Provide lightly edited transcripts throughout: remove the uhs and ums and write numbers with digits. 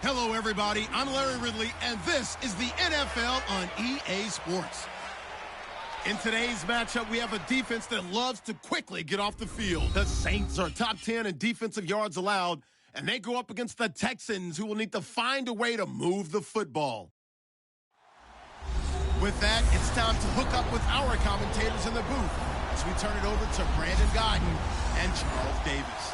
Hello, everybody. I'm Larry Ridley, and this is the NFL on EA Sports. In today's matchup, we have a defense that loves to quickly get off the field. The Saints are top 10 in defensive yards allowed, and they go up against the Texans, who will need to find a way to move the football. With that, it's time to hook up with our commentators in the booth as we turn it over to Brandon Godden and Charles Davis.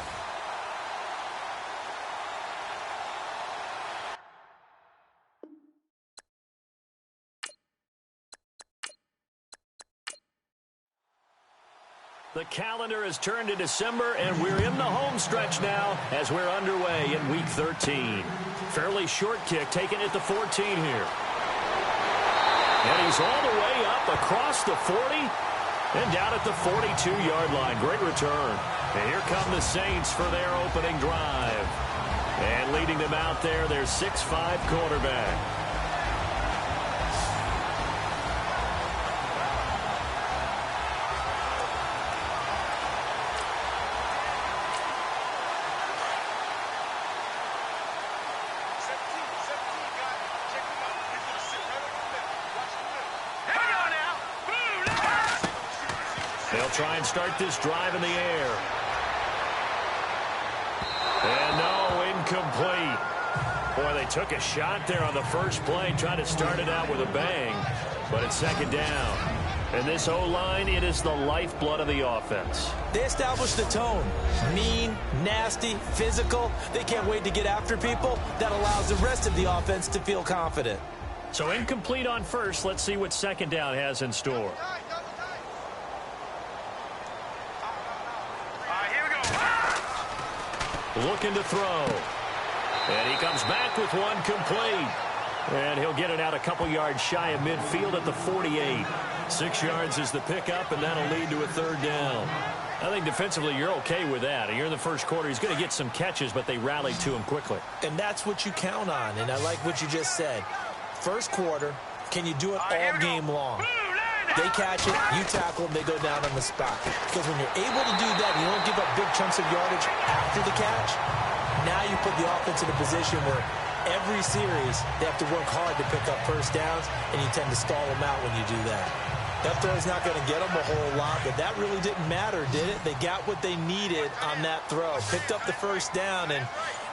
The calendar has turned to December, and we're in the home stretch now as we're underway in Week 13. Fairly short kick, taking it to 14 here. And he's all the way up across the 40 and down at the 42-yard line. Great return. And here come the Saints for their opening drive. And leading them out there, their 6'5" quarterback. They'll try and start this drive in the air. And no, incomplete. Boy, they took a shot there on the first play, trying to start it out with a bang. But it's second down. And this O-line, it is the lifeblood of the offense. They established the tone. Mean, nasty, physical. They can't wait to get after people. That allows the rest of the offense to feel confident. So incomplete on first. Let's see what second down has in store. Looking to throw. And he comes back with one complete. And he'll get it out a couple yards shy of midfield at the 48. 6 yards is the pickup, and that'll lead to a third down. I think defensively you're okay with that. You're in the first quarter. He's going to get some catches, but they rallied to him quickly. And that's what you count on, and I like what you just said. First quarter, can you do it all game long? They catch it, you tackle them, they go down on the spot. Because when you're able to do that, you don't give up big chunks of yardage after the catch. Now you put the offense in a position where every series they have to work hard to pick up first downs, and you tend to stall them out when you do that. That throw's not going to get them a whole lot, but that really didn't matter, did it? They got what they needed on that throw. Picked up the first down, and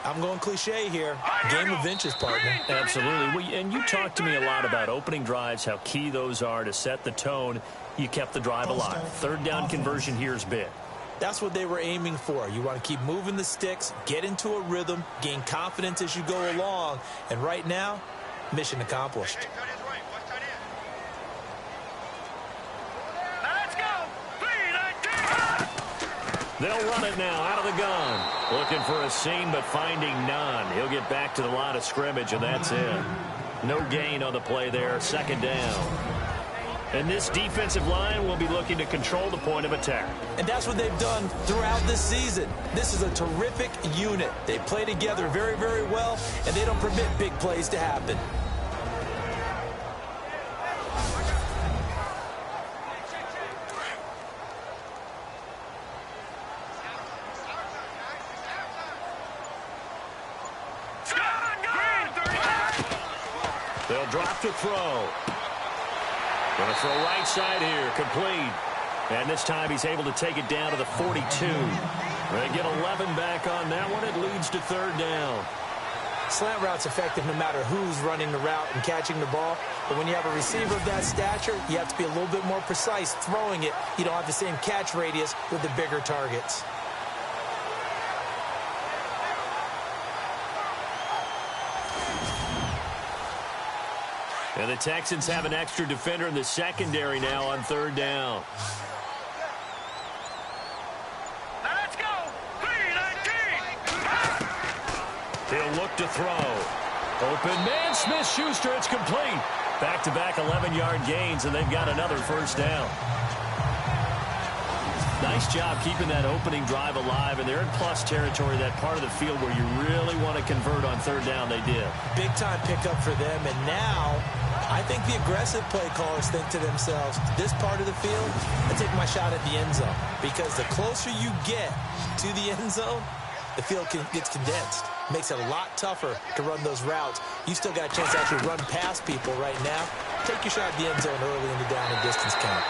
I'm going cliche here. Game of inches, partner. Absolutely. And you talked to me a lot about opening drives, how key those are to set the tone. You kept the drive alive. Third down conversion here is big. That's what they were aiming for. You want to keep moving the sticks, get into a rhythm, gain confidence as you go along. And right now, mission accomplished. They'll run it now out of the gun. Looking for a seam, but finding none. He'll get back to the line of scrimmage, and that's it. No gain on the play there. Second down. And this defensive line will be looking to control the point of attack. And that's what they've done throughout this season. This is a terrific unit. They play together very, very well, and they don't permit big plays to happen. They'll drop to throw. Going to throw right side here, complete. And this time he's able to take it down to the 42. They get 11 back on that one. It leads to third down. Slant route's effective no matter who's running the route and catching the ball. But when you have a receiver of that stature, you have to be a little bit more precise throwing it. You don't have the same catch radius with the bigger targets. And the Texans have an extra defender in the secondary now on third down. Let's go! 3-19! He'll look to throw. Open man, Smith-Schuster, it's complete. Back-to-back 11-yard gains, and they've got another first down. Nice job keeping that opening drive alive, and they're in plus territory, that part of the field where you really want to convert on third down. They did. Big-time pickup for them, and now I think the aggressive play callers think to themselves, this part of the field, I take my shot at the end zone, because the closer you get to the end zone, the field gets condensed. Makes it a lot tougher to run those routes. You still got a chance to actually run past people right now. Take your shot at the end zone early in the down and distance count.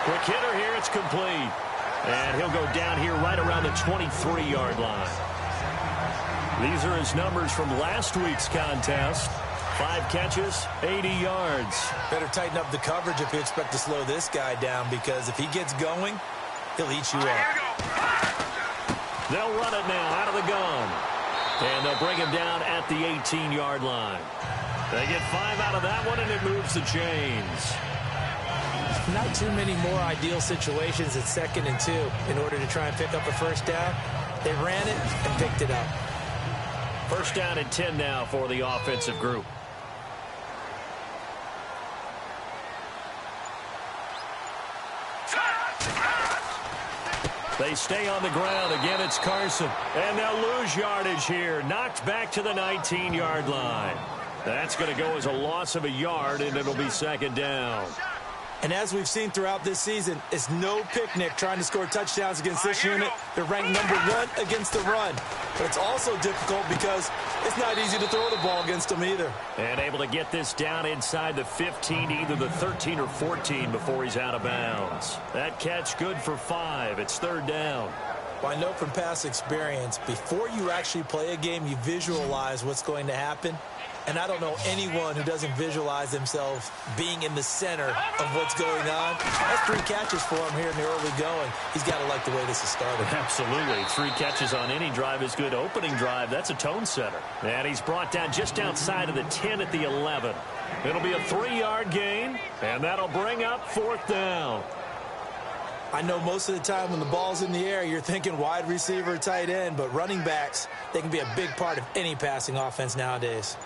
Quick hitter here, it's complete. And he'll go down here right around the 23-yard line. These are his numbers from last week's contest. 5 catches, 80 yards. Better tighten up the coverage if you expect to slow this guy down, because if he gets going, he'll eat you up. They'll run it now out of the gun. And they'll bring him down at the 18-yard line. They get 5 out of that one, and it moves the chains. Not too many more ideal situations at 2nd and 2 in order to try and pick up a first down. They ran it and picked it up. First down and 10 now for the offensive group. They stay on the ground. Again, it's Carson. And they'll lose yardage here. Knocked back to the 19-yard line. That's going to go as a loss of a yard, and it'll be second down. And as we've seen throughout this season, it's no picnic trying to score touchdowns against this unit. They're ranked #1 against the run. But it's also difficult because it's not easy to throw the ball against them either. And able to get this down inside the 15, either the 13 or 14 before he's out of bounds. That catch good for 5. It's third down. Well, I know from past experience, before you actually play a game, you visualize what's going to happen. And I don't know anyone who doesn't visualize themselves being in the center of what's going on. That's 3 catches for him here in the early going. He's got to like the way this is started. Absolutely. 3 catches on any drive is good. Opening drive, that's a tone setter. And he's brought down just outside of the 10 at the 11. It'll be a 3-yard gain, and that'll bring up fourth down. I know most of the time when the ball's in the air, you're thinking wide receiver, tight end, but running backs, they can be a big part of any passing offense nowadays.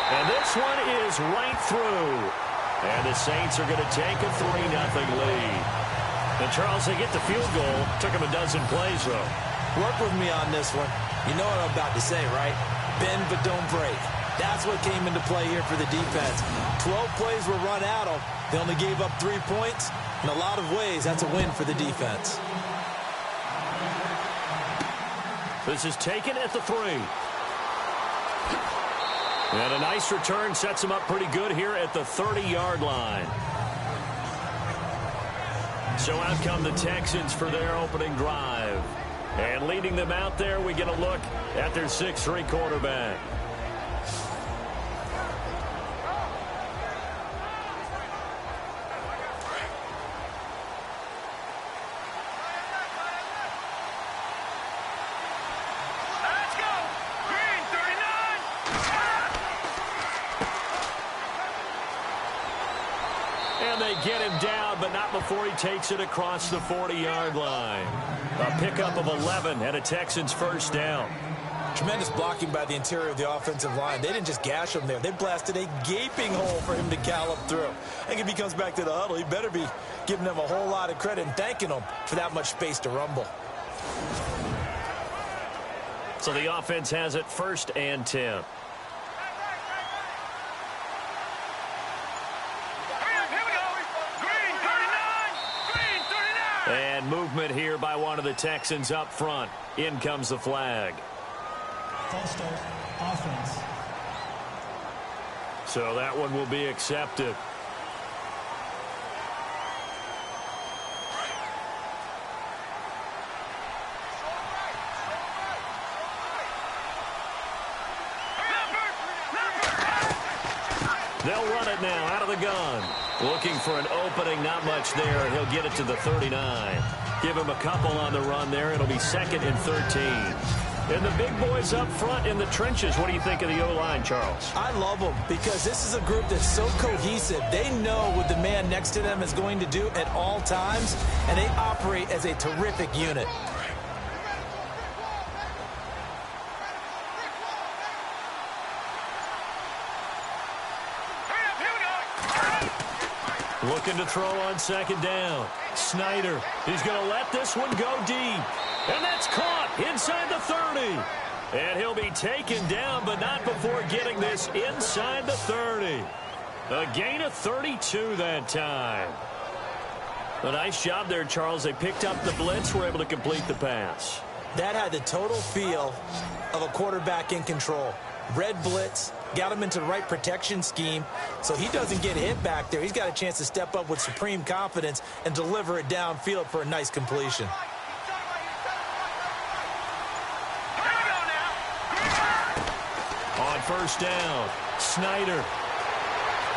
And this one is right through. And the Saints are going to take a 3-0 lead. And Charles, they get the field goal. Took them a dozen plays, though. Work with me on this one. You know what I'm about to say, right? Bend but don't break. That's what came into play here for the defense. 12 plays were run out of. They only gave up 3 points. In a lot of ways, that's a win for the defense. This is taken at the 3. And a nice return sets him up pretty good here at the 30-yard line. So out come the Texans for their opening drive. And leading them out there, we get a look at their 6'3" quarterback. They get him down, but not before he takes it across the 40-yard line. A pickup of 11 and a Texans first down. Tremendous blocking by the interior of the offensive line. They didn't just gash him there. They blasted a gaping hole for him to gallop through. I think if he comes back to the huddle, he better be giving them a whole lot of credit and thanking them for that much space to rumble. So the offense has it 1st and 10. And movement here by one of the Texans up front. In comes the flag. False start, offense. So that one will be accepted. They'll run it now out of the gun. Looking for an opening, not much there. He'll get it to the 39. Give him a couple on the run there. It'll be 2nd and 13. And the big boys up front in the trenches. What do you think of the O-line, Charles? I love them because this is a group that's so cohesive. They know what the man next to them is going to do at all times, and they operate as a terrific unit. Looking to throw on 2nd down. Snyder, he's going to let this one go deep. And that's caught inside the 30. And he'll be taken down, but not before getting this inside the 30. A gain of 32 that time. A nice job there, Charles. They picked up the blitz, were able to complete the pass. That had the total feel of a quarterback in control. Red blitz, got him into the right protection scheme, so he doesn't get hit back there. He's got a chance to step up with supreme confidence and deliver it downfield for a nice completion. On 1st down, Snyder.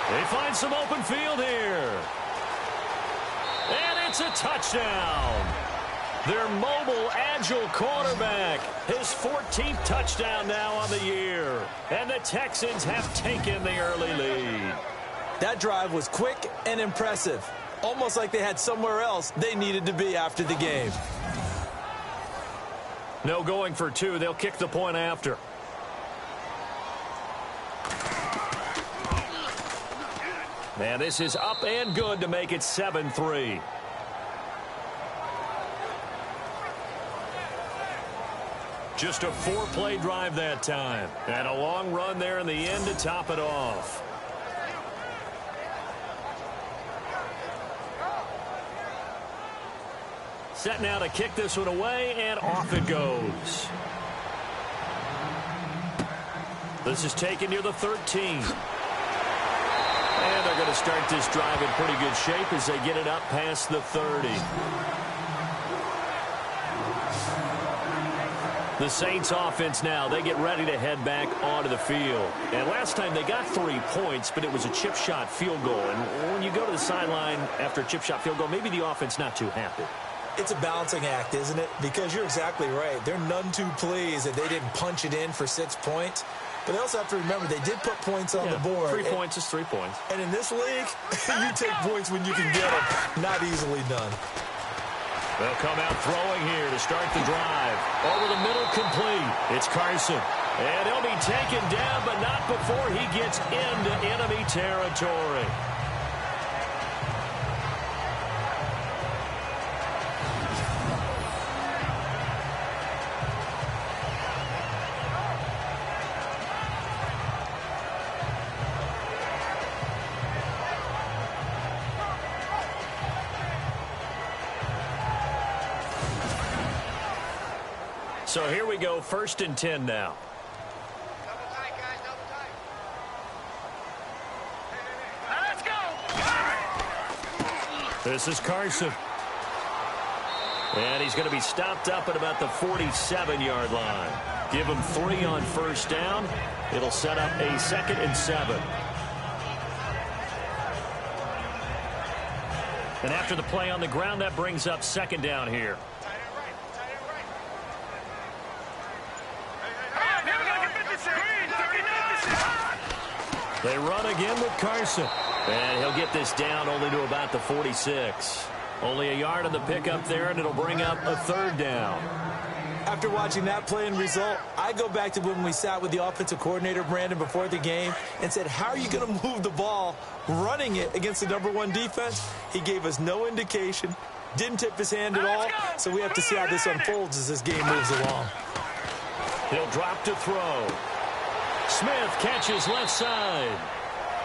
They find some open field here. And it's a touchdown. Their mobile, agile quarterback. His 14th touchdown now on the year. And the Texans have taken the early lead. That drive was quick and impressive. Almost like they had somewhere else they needed to be after the game. No going for 2. They'll kick the point after. And this is up and good to make it 7-3. Just a 4-play drive that time. And a long run there in the end to top it off. Set now to kick this one away, and off it goes. This is taken near the 13. And they're going to start this drive in pretty good shape as they get it up past the 30. The Saints offense now, they get ready to head back onto the field. And last time they got 3 points, but it was a chip shot field goal. And when you go to the sideline after a chip shot field goal, maybe the offense not too happy. It's a balancing act, isn't it? Because you're exactly right. They're none too pleased that they didn't punch it in for 6 points. But they also have to remember they did put points on the board. 3 points is 3 points. And in this league, you take points when you can get them. Not easily done. They'll come out throwing here to start the drive. Over the middle, complete. It's Carson. And he'll be taken down, but not before he gets into enemy territory. So here we go, 1st and 10 now. Double tight, guys, double tight. Let's go. This is Carson. And he's going to be stopped up at about the 47-yard line. Give him 3 on 1st down. It'll set up a 2nd and 7. And after the play on the ground, that brings up 2nd down here. They run again with Carson. And he'll get this down only to about the 46. Only a yard on the pickup there, and it'll bring up a 3rd down. After watching that play and result, I go back to when we sat with the offensive coordinator, Brandon, before the game and said, how are you going to move the ball running it against the #1 defense? He gave us no indication, didn't tip his hand at all, so we have to see how this unfolds as this game moves along. He'll drop to throw. Smith catches left side.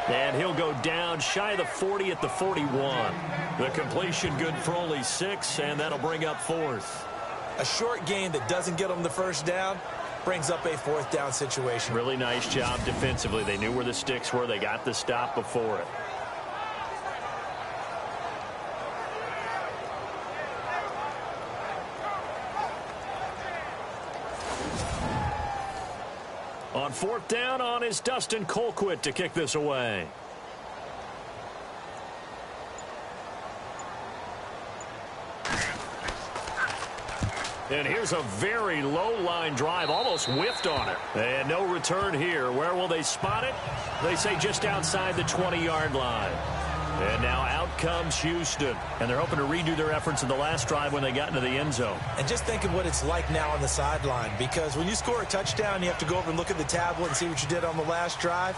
And he'll go down shy of the 40 at the 41. The completion good for only 6, and that'll bring up 4th. A short game that doesn't get them the 1st down, brings up a fourth down situation. Really nice job defensively. They knew where the sticks were. They got the stop before it. On fourth down, on is Dustin Colquitt to kick this away. And here's a very low line drive, almost whiffed on it. And no return here. Where will they spot it? They say just outside the 20-yard line. And now out comes Houston. And they're hoping to redo their efforts in the last drive when they got into the end zone. And just think of what it's like now on the sideline, because when you score a touchdown, you have to go over and look at the tablet and see what you did on the last drive.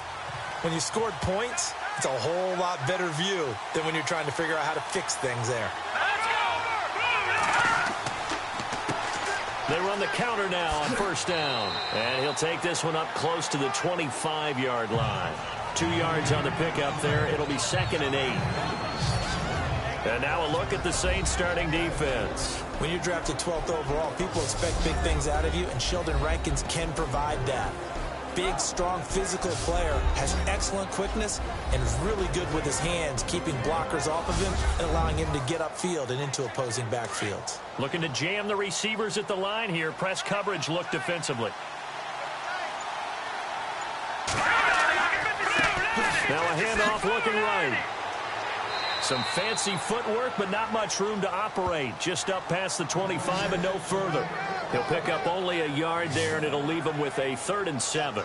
When you scored points, it's a whole lot better view than when you're trying to figure out how to fix things there. They run the counter now on first down. And he'll take this one up close to the 25-yard line. 2 yards on the pickup there. It'll be 2nd and 8. And now a look at the Saints starting defense. When you're drafted 12th overall, people expect big things out of you, and Sheldon Rankins can provide that. Big, strong, physical player, has excellent quickness, and is really good with his hands, keeping blockers off of him and allowing him to get upfield and into opposing backfields. Looking to jam the receivers at the line here. Press coverage look defensively. Now a handoff looking right. Some fancy footwork, but not much room to operate. Just up past the 25 and no further. He'll pick up only a yard there, and it'll leave him with a 3rd and 7.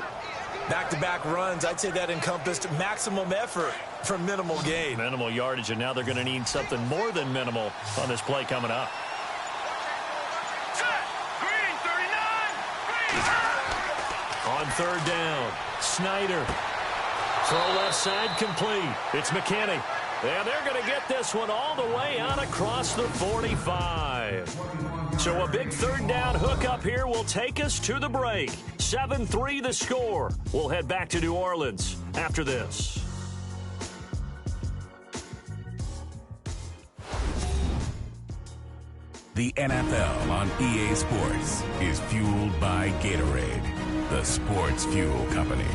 Back-to-back runs, I'd say that encompassed maximum effort for minimal gain. Minimal yardage, and now they're going to need something more than minimal on this play coming up. On 3rd down, Snyder. Throw left side complete. It's McKinney. And they're going to get this one all the way out across the 45. So a big 3rd down hook up here will take us to the break. 7-3 the score. We'll head back to New Orleans after this. The NFL on EA Sports is fueled by Gatorade, the sports fuel company.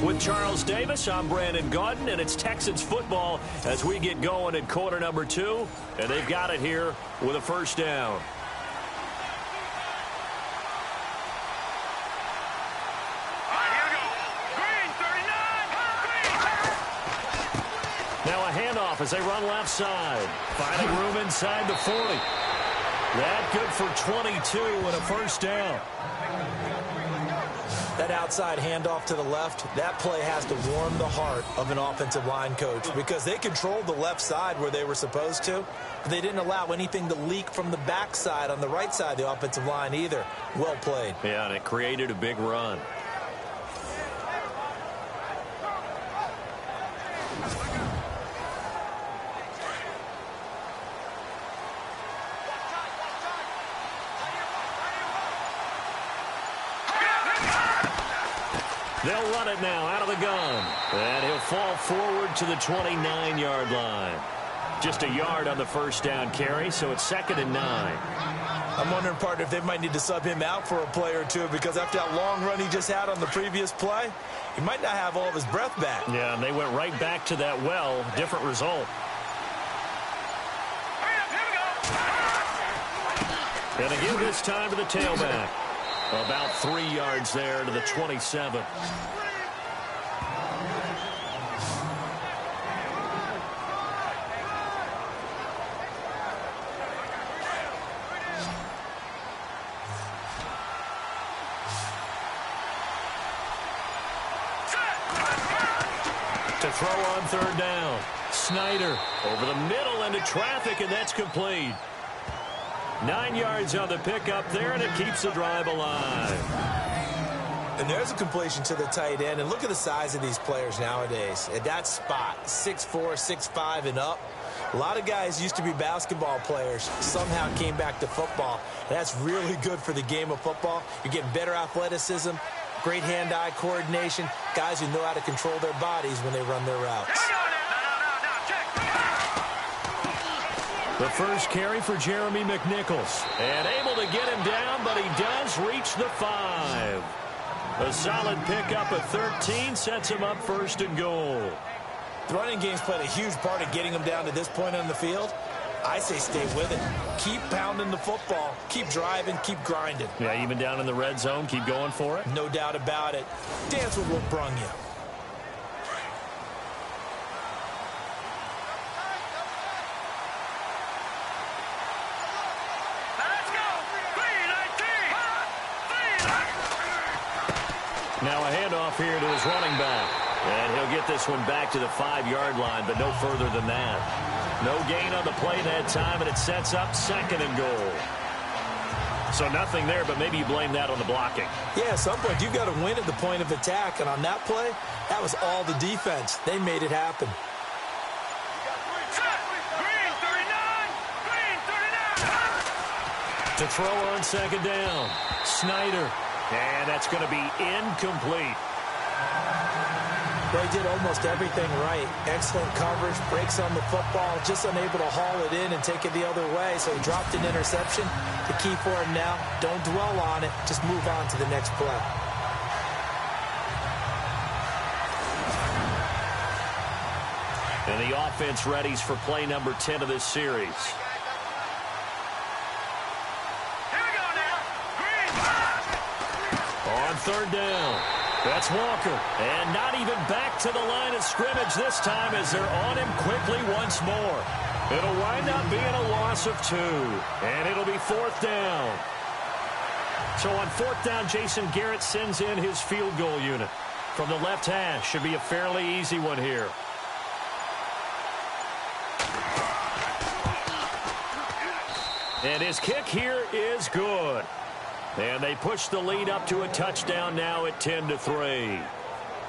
With Charles Davis, I'm Brandon Gaudin, and it's Texans football as we get going at quarter number 2. And they've got it here with a first down. Now a handoff as they run left side. Finding room inside the 40. That good for 22 and a first down. That outside handoff to the left, that play has to warm the heart of an offensive line coach, because they controlled the left side where they were supposed to, but they didn't allow anything to leak from the backside on the right side of the offensive line either. Well played. Yeah, and it created a big run. They'll run it now out of the gun. And he'll fall forward to the 29-yard line. Just a yard on the first down carry, so it's 2nd and 9. I'm wondering, partner, if they might need to sub him out for a play or two, because after that long run he just had on the previous play, he might not have all of his breath back. Yeah, and they went right back to that well. Different result. And again this time to the tailback. About 3 yards there to the 27. To throw on 3rd down. Snyder over the middle into traffic, and that's complete. 9 yards on the pickup there, and it keeps the drive alive. And there's a completion to the tight end. And look at the size of these players nowadays. At that spot, 6'4", 6'5", and up. A lot of guys used to be basketball players, somehow came back to football. That's really good for the game of football. You're getting better athleticism, great hand-eye coordination, guys who know how to control their bodies when they run their routes. The first carry for Jeremy McNichols. And able to get him down, but he does reach the 5. A solid pickup of 13 sets him up first and goal. The running game's played a huge part in getting him down to this point on the field. I say stay with it. Keep pounding the football. Keep driving. Keep grinding. Yeah, even down in the red zone, keep going for it. No doubt about it. Dance with what brung you. Now a handoff here to his running back. And he'll get this one back to the 5-yard line, but no further than that. No gain on the play that time, and it sets up second and goal. So nothing there, but maybe you blame that on the blocking. Yeah, at some point, you've got to win at the point of attack. And on that play, that was all the defense. They made it happen. To throw on second down. Snyder. And that's going to be incomplete. They did almost everything right. Excellent coverage, breaks on the football, just unable to haul it in and take it the other way. So he dropped an interception. The key for him now, don't dwell on it. Just move on to the next play. And the offense readies for play number 10 of this series. On third down, that's Walker. And not even back to the line of scrimmage this time as they're on him quickly once more. It'll wind up being a loss of 2. And it'll be fourth down. So on fourth down, Jason Garrett sends in his field goal unit. From the left hash, should be a fairly easy one here. And his kick here is good. And they push the lead up to a touchdown now at 10-3.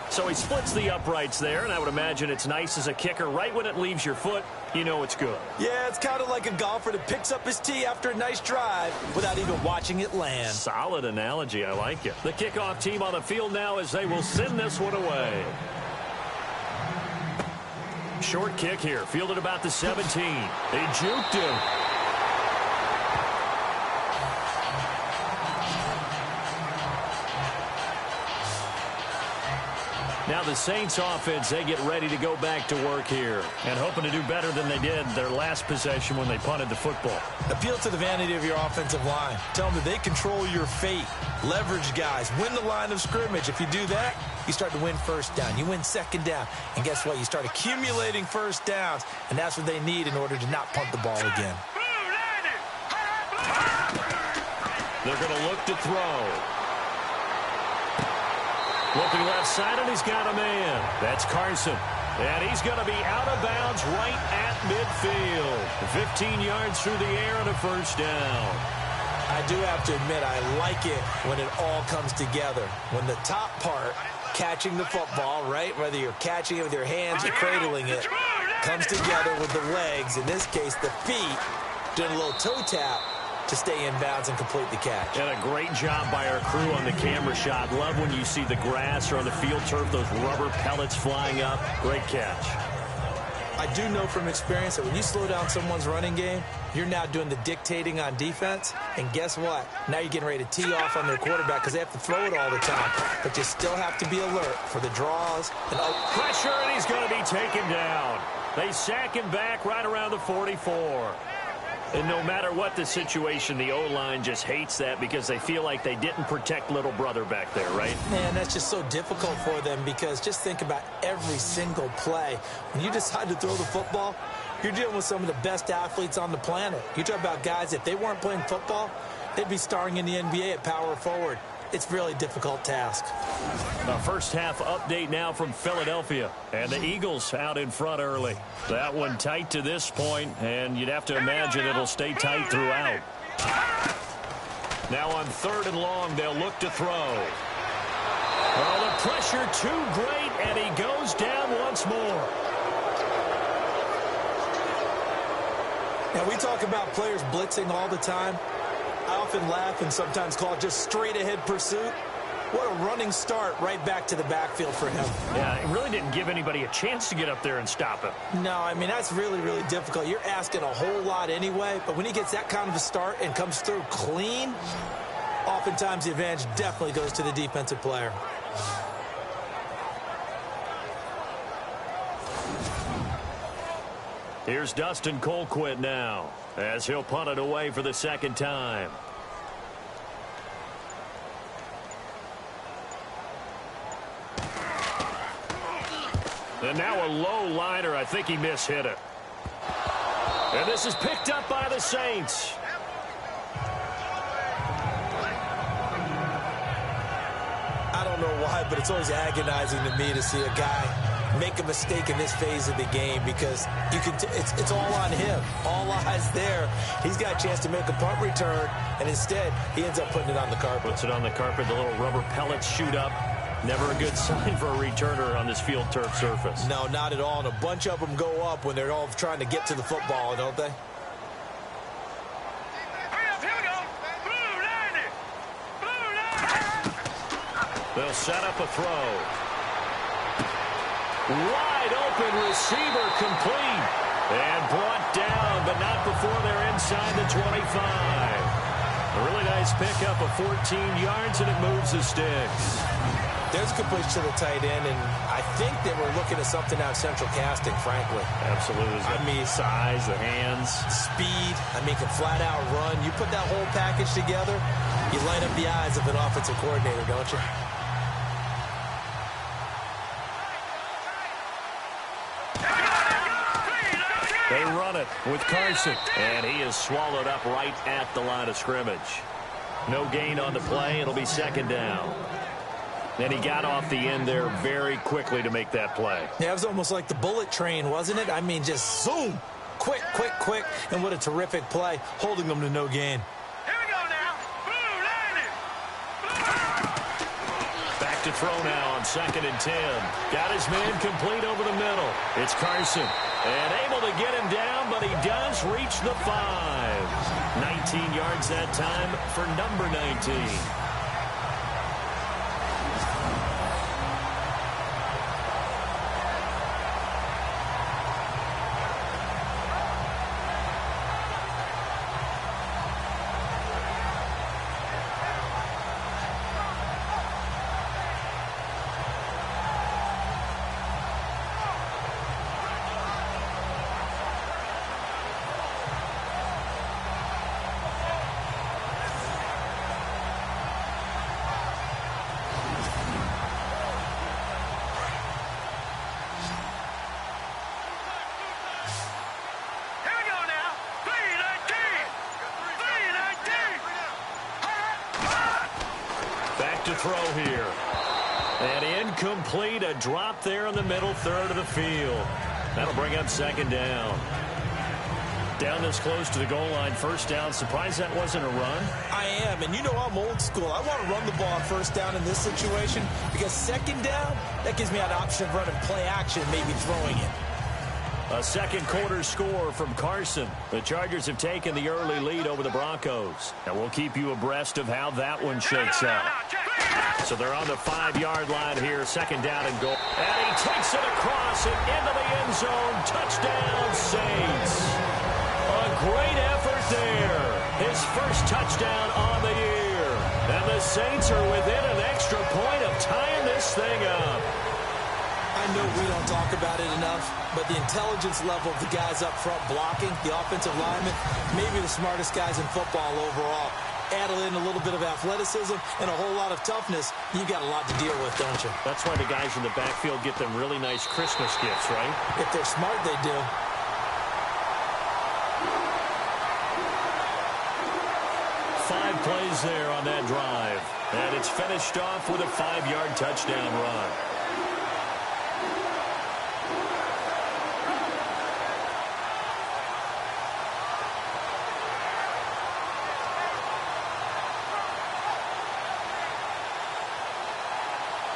So he splits the uprights there, and I would imagine it's nice as a kicker. Right when it leaves your foot, you know it's good. Yeah, it's kind of like a golfer that picks up his tee after a nice drive without even watching it land. Solid analogy. I like it. The kickoff team on the field now as they will send this one away. Short kick here. Fielded about the 17. They juked him. Now the Saints offense, they get ready to go back to work here and hoping to do better than they did their last possession when they punted the football. Appeal to the vanity of your offensive line. Tell them that they control your fate. Leverage guys. Win the line of scrimmage. If you do that, you start to win first down. You win second down. And guess what? You start accumulating first downs. And that's what they need in order to not punt the ball again. They're going to look to throw. Looking left side, and he's got a man. That's Carson. And he's going to be out of bounds right at midfield. 15 yards through the air and a first down. I do have to admit, I like it when it all comes together. When the top part, catching the football, right, whether you're catching it with your hands or cradling it, comes together with the legs, in this case the feet, doing a little toe tap to stay in bounds and complete the catch. And a great job by our crew on the camera shot. Love when you see the grass or on the field turf, those rubber pellets flying up. Great catch. I do know from experience that when you slow down someone's running game, you're now doing the dictating on defense. And guess what? Now you're getting ready to tee off on their quarterback because they have to throw it all the time. But you still have to be alert for the draws. And pressure, and he's going to be taken down. They sack him back right around the 44. And no matter what the situation, the O-line just hates that because they feel like they didn't protect little brother back there, right? Man, that's just so difficult for them because just think about every single play. When you decide to throw the football, you're dealing with some of the best athletes on the planet. You talk about guys, if they weren't playing football, they'd be starring in the NBA at power forward. It's a really difficult task. A first half update now from Philadelphia. And the Eagles out in front early. That one tight to this point, and you'd have to imagine it'll stay tight throughout. Now on third and long, they'll look to throw. Oh, the pressure too great, and he goes down once more. Now, we talk about players blitzing all the time. I often laugh and sometimes call it just straight-ahead pursuit. What a running start right back to the backfield for him. Yeah, it really didn't give anybody a chance to get up there and stop him. No, I mean, that's really, really difficult. You're asking a whole lot anyway, but when he gets that kind of a start and comes through clean, oftentimes the advantage definitely goes to the defensive player. Here's Dustin Colquitt now, as he'll punt it away for the second time. And now a low liner. I think he mishit it. And this is picked up by the Saints. I don't know why, but it's always agonizing to me to see a guy make a mistake in this phase of the game, because you can it's all on him. All eyes there. He's got a chance to make a punt return, and instead he ends up putting it on the carpet. Puts it on the carpet. The little rubber pellets shoot up. Never a good sign for a returner on this field turf surface. No, not at all. And a bunch of them go up when they're all trying to get to the football, don't they? They'll set up a throw. Wide open receiver, complete. And brought down, but not before they're inside the 25. A really nice pickup of 14 yards, and it moves the sticks. There's a completion to the tight end, and I think they were looking at something out of central casting, frankly. Absolutely. I mean, size, the hands. Speed. I mean, can flat out run. You put that whole package together, you light up the eyes of an offensive coordinator, don't you? They run it with Carson, and he is swallowed up right at the line of scrimmage. No gain on the play. It'll be second down. And he got off the end there very quickly to make that play. Yeah, it was almost like the bullet train, wasn't it? I mean, just zoom. Quick, quick, quick. And what a terrific play, holding them to no gain. Here we go now. Back to throw now on 2nd and 10. Got his man complete over the middle. It's Carson. And able to get him down, but he does reach the 5. 19 yards that time for number 19. To throw here. And incomplete, a drop there in the middle third of the field. That'll bring up second down. Down this close to the goal line, first down. Surprised that wasn't a run? I am, and you know I'm old school. I want to run the ball on first down in this situation, because second down, that gives me an option of running play action, maybe throwing it. A second quarter score from Carson. The Chargers have taken the early lead over the Broncos. And we'll keep you abreast of how that one shakes out. So they're on the 5-yard line here, second down and goal. And he takes it across and into the end zone. Touchdown, Saints. A great effort there. His first touchdown on the year. And the Saints are within an extra point of tying this thing up. I know we don't talk about it enough, but the intelligence level of the guys up front blocking, the offensive linemen, maybe the smartest guys in football overall. Add in a little bit of athleticism and a whole lot of toughness, you've got a lot to deal with, don't you? That's why the guys in the backfield get them really nice Christmas gifts, right? If they're smart, they do. Five plays there on that drive. And it's finished off with a 5-yard touchdown run.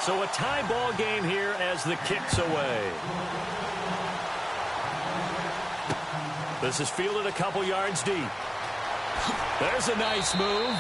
So a tie ball game here as the kick's away. This is fielded a couple yards deep. There's a nice move.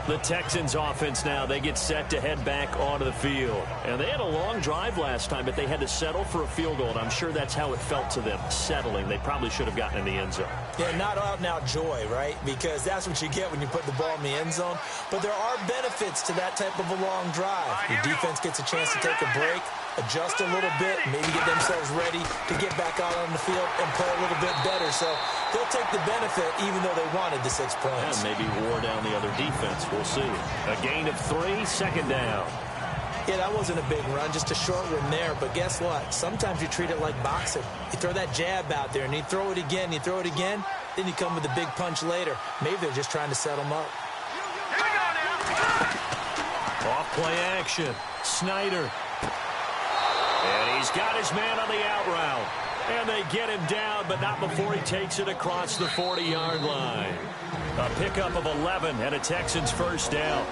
The Texans offense now, they get set to head back onto the field. And they had a long drive last time, but they had to settle for a field goal. And I'm sure that's how it felt to them, settling. They probably should have gotten in the end zone. Yeah, not out and out joy, right? Because that's what you get when you put the ball in the end zone. But there are benefits to that type of a long drive. Your defense gets a chance to take a break, adjust a little bit, maybe get themselves ready to get back out on the field and play a little bit better. So they'll take the benefit even though they wanted the 6 points. And maybe wore down the other defense. We'll see. A gain of 3, second down. Yeah, that wasn't a big run, just a short one there. But guess what? Sometimes you treat it like boxing. You throw that jab out there, and you throw it again, then you come with a big punch later. Maybe they're just trying to set them up. Off play action. Snyder. And he's got his man on the out route. And they get him down, but not before he takes it across the 40-yard line. A pickup of 11 and a Texans first down.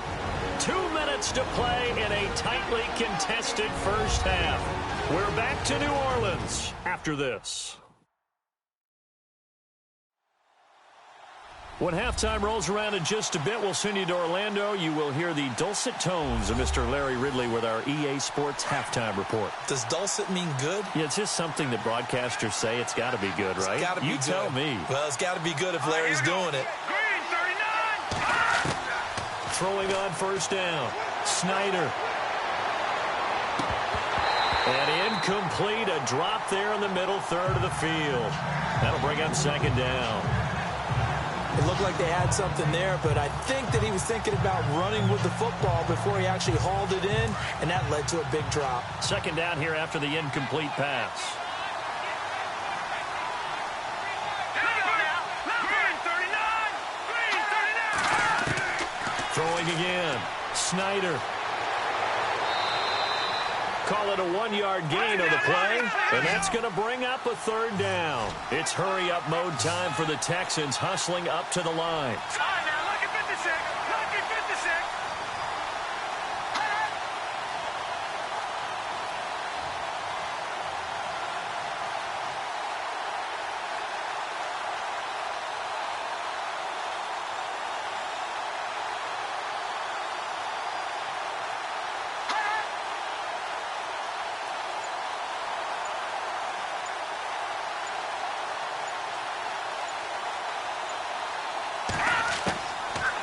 2 minutes to play in a tightly contested first half. We're back to New Orleans after this. When halftime rolls around in just a bit, we'll send you to Orlando. You will hear the dulcet tones of Mr. Larry Ridley with our EA Sports halftime report. Does dulcet mean good? Yeah, it's just something that broadcasters say. It's got to be good, right? It's got to be good. You tell me. Well, it's got to be good if Larry's doing it. Throwing on first down. Snyder. And incomplete. A drop there in the middle third of the field. That'll bring up second down. It looked like they had something there, but I think that he was thinking about running with the football before he actually hauled it in, and that led to a big drop. Second down here after the incomplete pass. Throwing again. Snyder. Call it a 1-yard gain on the play, and that's going to bring up a third down. It's hurry-up mode time for the Texans, hustling up to the line.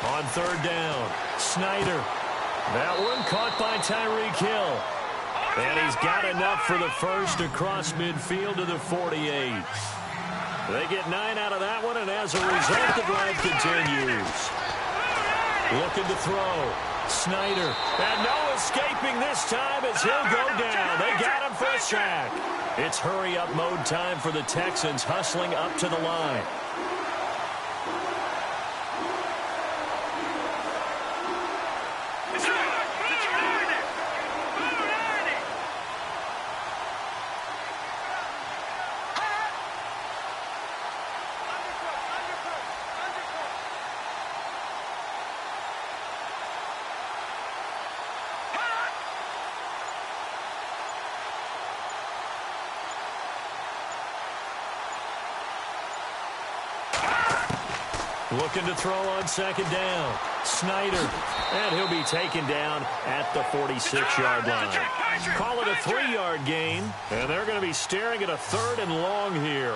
On third down, Snyder. That one caught by Tyreek Hill. And he's got enough for the first across midfield to the 48. They get 9 out of that one, and as a result, the drive continues. Looking to throw. Snyder. And no escaping this time as he'll go down. They got him for a sack. It's hurry-up mode time for the Texans, hustling up to the line. Looking to throw on second down. Snyder. And he'll be taken down at the 46-yard line. Call it a 3-yard gain. And they're going to be staring at a third and long here.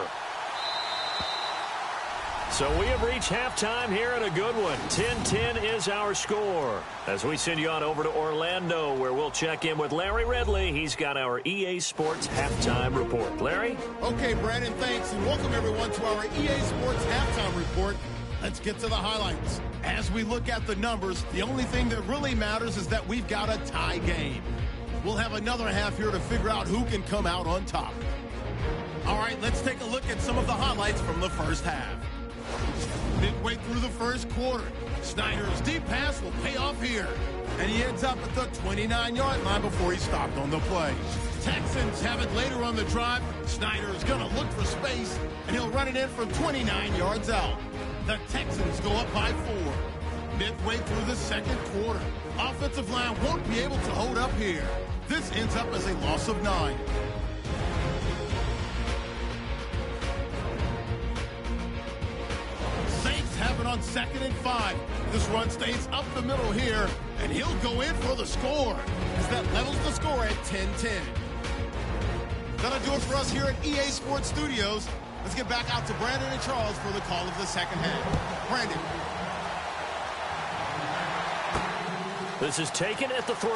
So we have reached halftime here in a good one. 10-10 is our score. As we send you on over to Orlando, where we'll check in with Larry Ridley. He's got our EA Sports halftime report. Larry? Okay, Brandon, thanks. And welcome, everyone, to our EA Sports halftime report. Let's get to the highlights. As we look at the numbers, the only thing that really matters is that we've got a tie game. We'll have another half here to figure out who can come out on top. All right, let's take a look at some of the highlights from the first half. Midway through the first quarter, Snyder's deep pass will pay off here. And he ends up at the 29-yard line before he stopped on the play. Texans have it later on the drive. Snyder is going to look for space, and he'll run it in from 29 yards out. The Texans go up by 4. Midway through the second quarter, offensive line won't be able to hold up here. This ends up as a loss of 9. Saints have it on on 2nd and 5. This run stays up the middle here, and he'll go in for the score as that levels the score at 10-10. That'll do it for us here at EA Sports Studios. Let's get back out to Brandon and Charles for the call of the second half. Brandon. This is taken at the 3.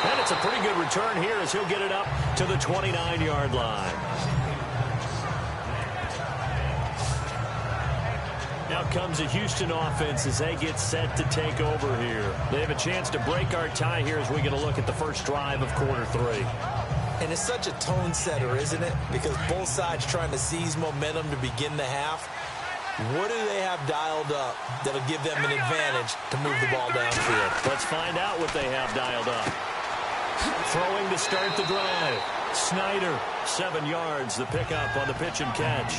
And it's a pretty good return here as he'll get it up to the 29-yard line. Now comes the Houston offense as they get set to take over here. They have a chance to break our tie here as we get a look at the first drive of quarter 3. And it's such a tone setter, isn't it? Because both sides trying to seize momentum to begin the half. What do they have dialed up that'll give them an advantage to move the ball downfield? Let's find out what they have dialed up. Throwing to start the drive. Snyder, 7 yards, the pickup on the pitch and catch.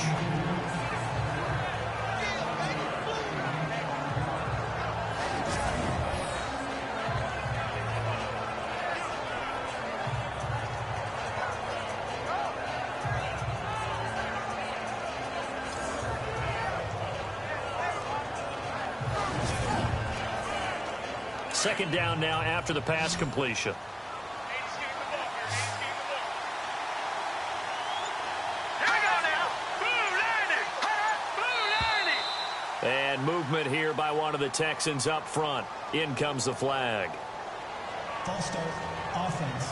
Second down now after the pass completion. And movement here by one of the Texans up front. In comes the flag. False start, offense.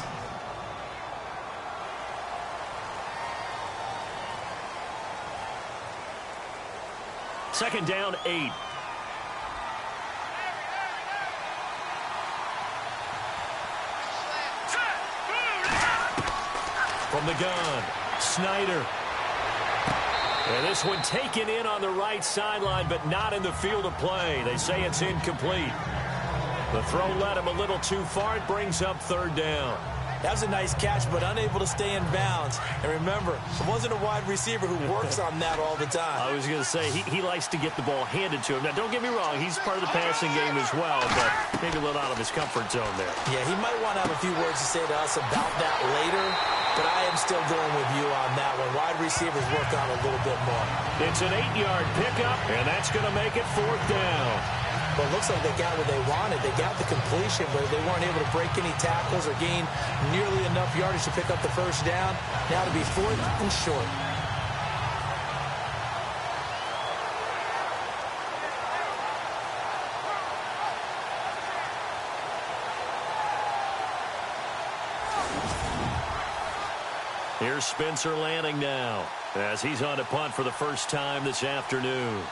Second down, 8. From the gun, Snyder. And this one taken in on the right sideline, but not in the field of play. They say it's incomplete. The throw led him a little too far. It brings up third down. That was a nice catch, but unable to stay in bounds. And remember, it wasn't a wide receiver who works on that all the time. I was going to say, he likes to get the ball handed to him. Now, don't get me wrong, he's part of the passing game as well, but maybe a little out of his comfort zone there. Yeah, he might want to have a few words to say to us about that later, but I am still going with you on that one. Wide receivers work on a little bit more. It's an 8-yard pickup, and that's going to make it fourth down. Well, it looks like they got what they wanted. They got the completion, but they weren't able to break any tackles or gain nearly enough yardage to pick up the first down. Now to be fourth and short. Here's Spencer Lanning now as he's on to punt for the first time this afternoon.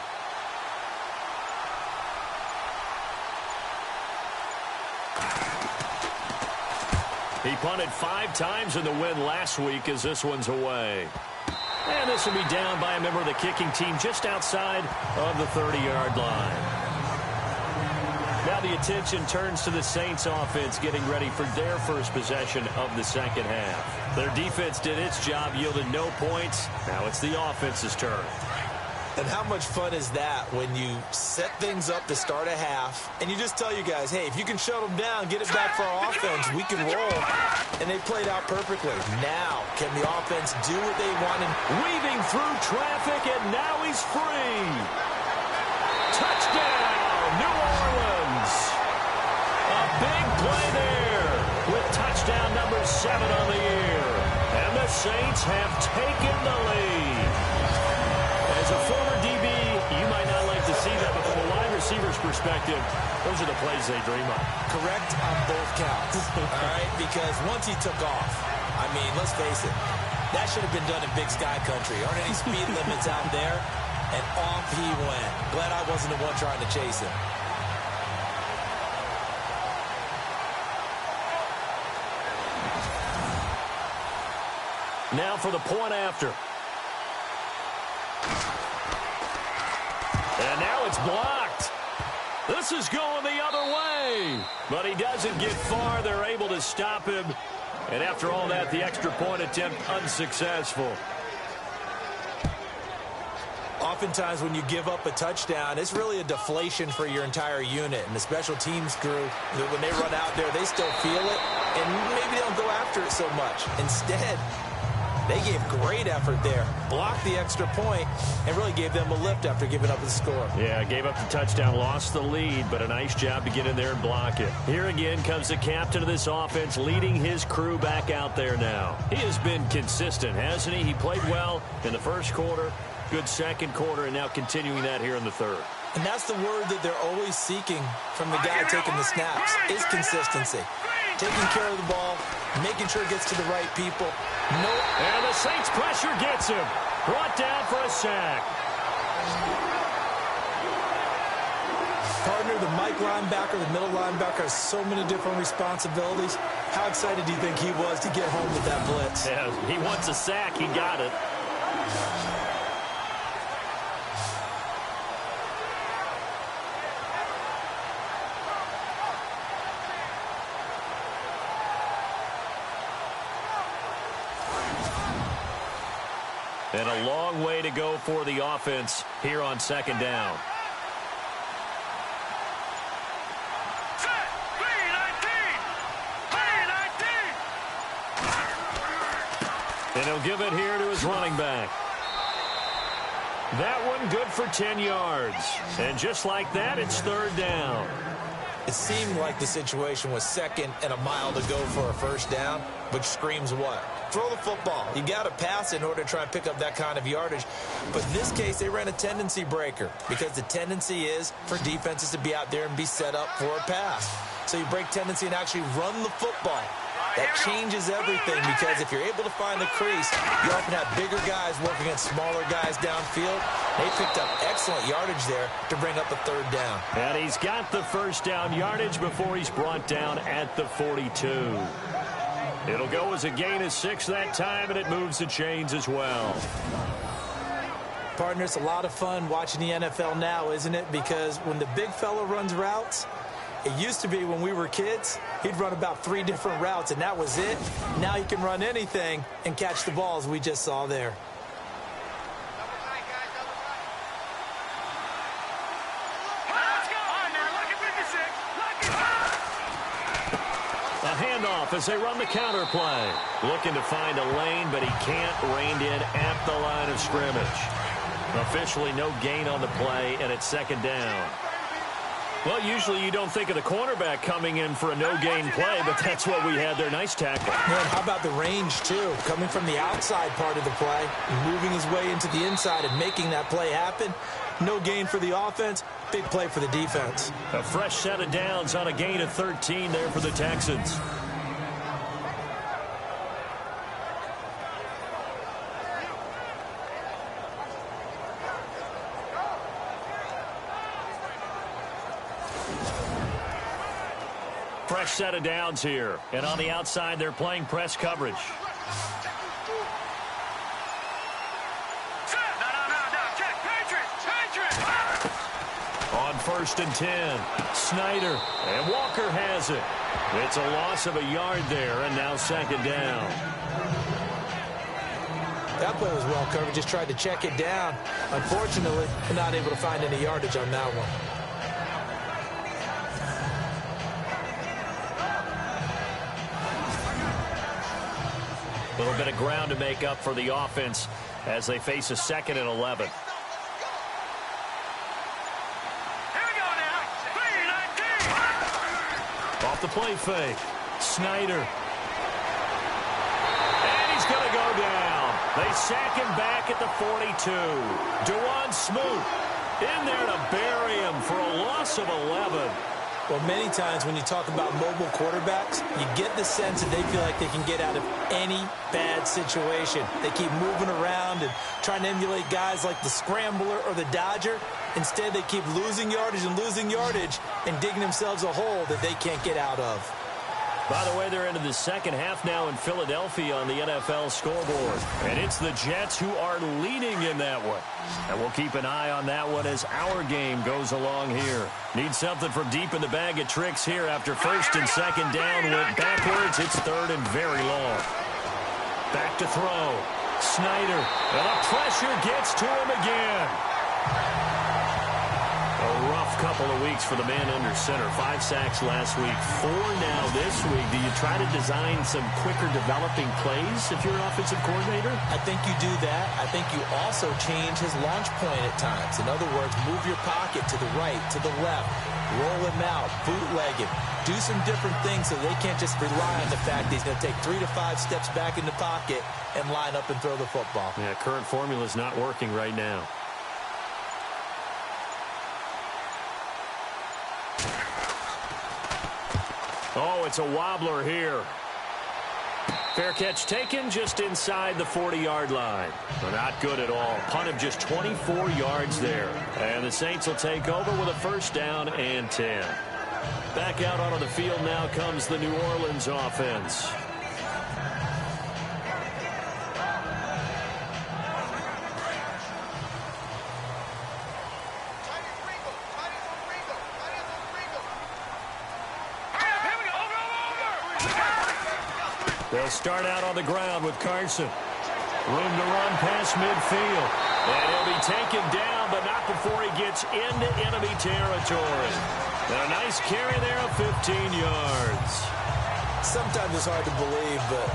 He punted 5 times in the win last week as this one's away. And this will be down by a member of the kicking team just outside of the 30-yard line. Now the attention turns to the Saints offense getting ready for their first possession of the second half. Their defense did its job, yielded no points. Now it's the offense's turn. And how much fun is that when you set things up to start a half and you just tell you guys, hey, if you can shut them down, get it back for our offense, we can roll. And they played out perfectly. Now, can the offense do what they wanted? Weaving through traffic, and now he's free. Touchdown, New Orleans. A big play there with touchdown number 7 on the year. And the Saints have taken the lead. As a former DB, you might not like to see that, but from a wide receiver's perspective, those are the plays they dream of. Correct on both counts, all right? Because once he took off, I mean, let's face it, that should have been done in Big Sky Country. Aren't any speed limits out there? And off he went. Glad I wasn't the one trying to chase him. Now for the point after. And now it's blocked. This is going the other way. But he doesn't get far. They're able to stop him. And after all that, the extra point attempt unsuccessful. Oftentimes when you give up a touchdown, it's really a deflation for your entire unit. And the special teams crew, when they run out there, they still feel it. And maybe they don't go after it so much. Instead, They gave great effort there, blocked the extra point, and really gave them a lift after giving up the score. Yeah, gave up the touchdown, lost the lead, but a nice job to get in there and block it. Here again comes the captain of this offense, leading his crew back out there now. He has been consistent, hasn't he? He played well in the first quarter, good second quarter, and now continuing that here in the third. And that's the word that they're always seeking from the guy taking the snaps, is consistency. Taking care of the ball, making sure it gets to the right people. And the Saints pressure gets him. Brought down for a sack. Partner, the Mike linebacker, the middle linebacker has so many different responsibilities. How excited do you think he was to get home with that blitz? Yeah, he wants a sack. He got it. And a long way to go for the offense here on second down. And he'll give it here to his running back. That one good for 10 yards. And just like that, it's third down. It seemed like the situation was second and a mile to go for a first down, which screams what? Throw the football. You got to pass in order to try and pick up that kind of yardage. But in this case, they ran a tendency breaker because the tendency is for defenses to be out there and be set up for a pass. So you break tendency and actually run the football. That changes everything because if you're able to find the crease, you often have bigger guys working against smaller guys downfield. They picked up excellent yardage there to bring up a third down. And he's got the first down yardage before he's brought down at the 42. It'll go as a gain of 6 that time, and it moves the chains as well. Partner, it's a lot of fun watching the NFL now, isn't it? Because when the big fella runs routes, it used to be when we were kids, he'd run about 3 different routes, and that was it. Now he can run anything and catch the balls we just saw there. A handoff as they run the counter play. Looking to find a lane, but he can't. Reined in at the line of scrimmage. Officially no gain on the play, and it's second down. Well, usually you don't think of the cornerback coming in for a no-gain play, but that's what we had there. Nice tackle. Man, how about the range, too? Coming from the outside part of the play, moving his way into the inside and making that play happen. No gain for the offense, big play for the defense. A fresh set of downs on a gain of 13 there for the Texans. Fresh set of downs here. And on the outside, they're playing press coverage. On 1st and 10, Snyder, and Walker has it. It's a loss of a yard there, and now second down. That play was well covered, just tried to check it down. Unfortunately, we're not able to find any yardage on that one. A little bit of ground to make up for the offense as they face a 2nd and 11. Off the play fake. Snyder. And he's going to go down. They sack him back at the 42. Dewan Smoot in there to bury him for a loss of 11. Well, many times when you talk about mobile quarterbacks, you get the sense that they feel like they can get out of any bad situation. They keep moving around and trying to emulate guys like the Scrambler or the Dodger. Instead, they keep losing yardage and digging themselves a hole that they can't get out of. By the way, they're into the second half now in Philadelphia on the NFL scoreboard. And it's the Jets who are leading in that one. And we'll keep an eye on that one as our game goes along here. Need something from deep in the bag of tricks here after 1st and 2nd down. Went backwards. It's 3rd and very long. Back to throw. Snyder. And the pressure gets to him again. A rough rough couple of weeks for the man under center. 5 sacks last week, 4 now this week. Do you try to design some quicker developing plays if you're an offensive coordinator? I think you do that. I think you also change his launch point at times. In other words, move your pocket to the right, to the left, roll him out, bootleg him. Do some different things so they can't just rely on the fact that he's going to take 3 to 5 steps back in the pocket and line up and throw the football. Yeah, current formula is not working right now. Oh, it's a wobbler here. Fair catch taken just inside the 40-yard line. But not good at all. Punt of just 24 yards there. And the Saints will take over with a first down and 10. Back out onto the field now comes the New Orleans offense. They'll start out on the ground with Carson. Room to run past midfield. And he'll be taken down, but not before he gets into enemy territory. And a nice carry there of 15 yards. Sometimes it's hard to believe, but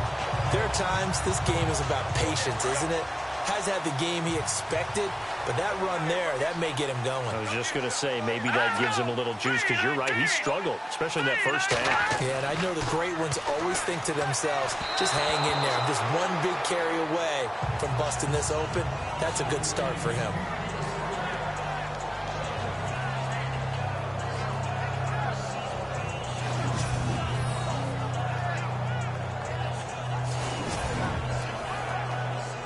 there are times this game is about patience, isn't it? Has had the game he expected, but that run there, that may get him going. I was just going to say, maybe that gives him a little juice, because you're right, he struggled, especially in that first half. Yeah, and I know the great ones always think to themselves, just hang in there. I'm just one big carry away from busting this open. That's a good start for him.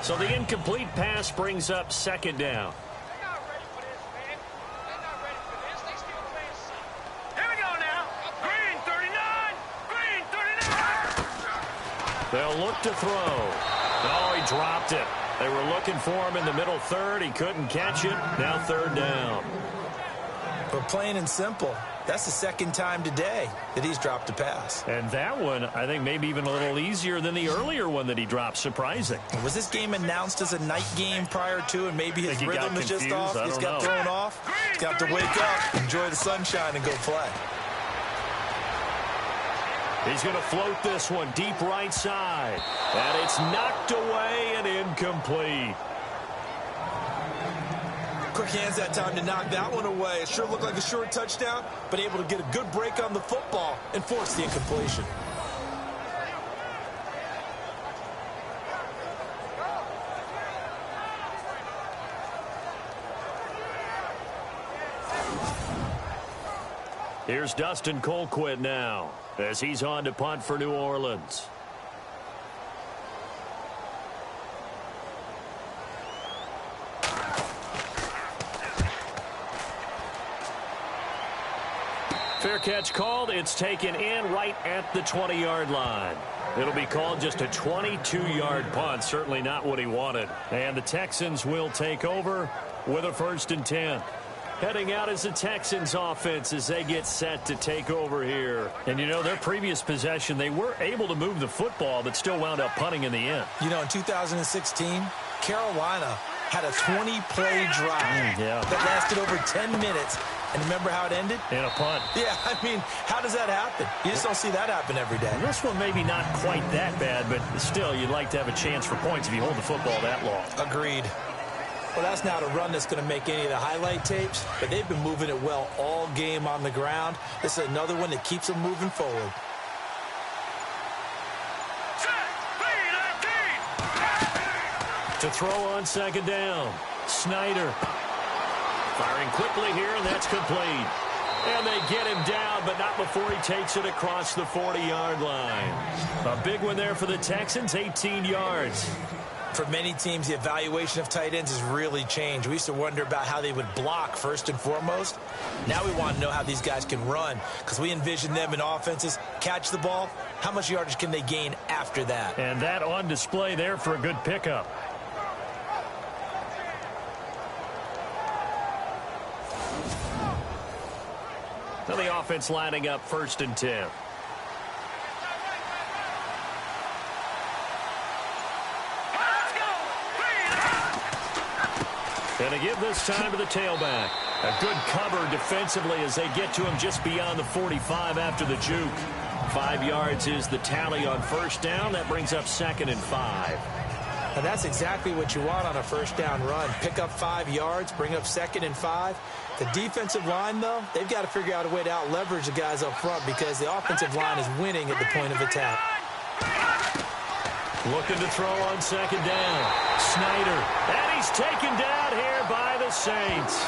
So the incomplete pass brings up second down. They're not ready for this, man. They're not ready for this. They still playing safe. Here we go now. Green 39. Green 39. They'll look to throw. Oh, he dropped it. They were looking for him in the middle third. He couldn't catch it. Now third down. But plain and simple, that's the second time today that he's dropped a pass. And that one, I think, maybe even a little easier than the earlier one that he dropped. Surprising. Was this game announced as a night game prior to, and maybe his rhythm is just off? He's got thrown off. He's got to wake up, enjoy the sunshine, and go play. He's going to float this one deep right side. And it's knocked away and incomplete. Quick hands that time to knock that one away. It sure looked like a short touchdown, but able to get a good break on the football and force the incompletion. Here's Dustin Colquitt now as he's on to punt for New Orleans. Fair catch called. It's taken in right at the 20-yard line. It'll be called just a 22-yard punt. Certainly not what he wanted. And the Texans will take over with a 1st and 10. Heading out is the Texans offense as they get set to take over here. And, you know, their previous possession, they were able to move the football, but still wound up punting in the end. You know, in 2016, Carolina had a 20-play drive that lasted over 10 minutes. And remember how it ended? In a punt. Yeah, I mean, how does that happen? You just don't see that happen every day. This one maybe not quite that bad, but still, you'd like to have a chance for points if you hold the football that long. Agreed. Well, that's not a run that's going to make any of the highlight tapes, but they've been moving it well all game on the ground. This is another one that keeps them moving forward. To throw on second down, Snyder. Firing quickly here, and that's complete. And they get him down, but not before he takes it across the 40-yard line. A big one there for the Texans, 18 yards. For many teams, the evaluation of tight ends has really changed. We used to wonder about how they would block first and foremost. Now we want to know how these guys can run, because we envision them in offenses catch the ball. How much yardage can they gain after that? And that on display there for a good pickup. Now the offense lining up 1st and 10. And to give this time to the tailback. A good cover defensively as they get to him just beyond the 45 after the juke. 5 yards is the tally on first down. That brings up 2nd and 5. And that's exactly what you want on a first down run. Pick up 5 yards, bring up 2nd and 5. The defensive line, though, they've got to figure out a way to out-leverage the guys up front because the offensive line is winning at the point of attack. Looking to throw on 2nd down. Snyder. And he's taken down here by the Saints.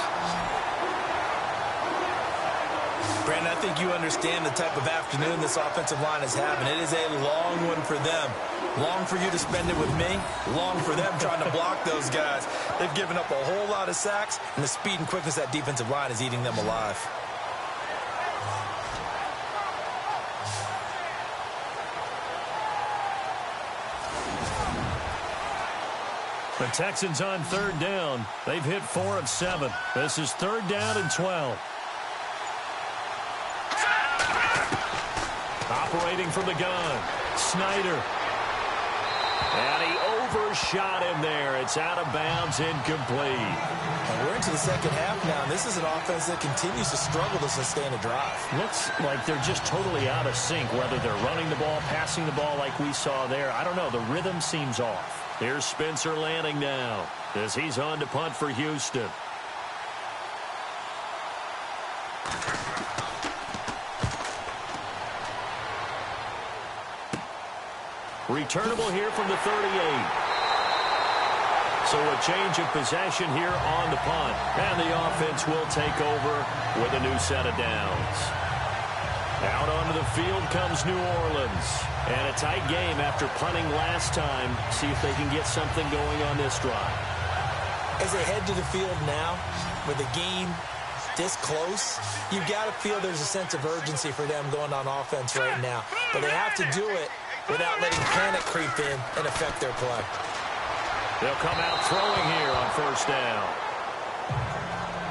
Brandon, I think you understand the type of afternoon this offensive line is having. It is a long one for them. Long for you to spend it with me. Long for them trying to block those guys. They've given up a whole lot of sacks, and the speed and quickness of that defensive line is eating them alive. The Texans on 3rd down. They've hit 4 of 7. This is 3rd down and 12. Operating from the gun. Snyder. And he overshot him there. It's out of bounds, incomplete. And we're into the second half now, and this is an offense that continues to struggle to sustain a drive. Looks like they're just totally out of sync, whether they're running the ball, passing the ball like we saw there. I don't know. The rhythm seems off. Here's Spencer Lanning now as he's on to punt for Houston. Returnable here from the 38. So a change of possession here on the punt. And the offense will take over with a new set of downs. Out onto the field comes New Orleans. And a tight game after punting last time. See if they can get something going on this drive. As they head to the field now, with the game this close, you've got to feel there's a sense of urgency for them going on offense right now. But they have to do it without letting panic creep in and affect their play. They'll come out throwing here on 1st down.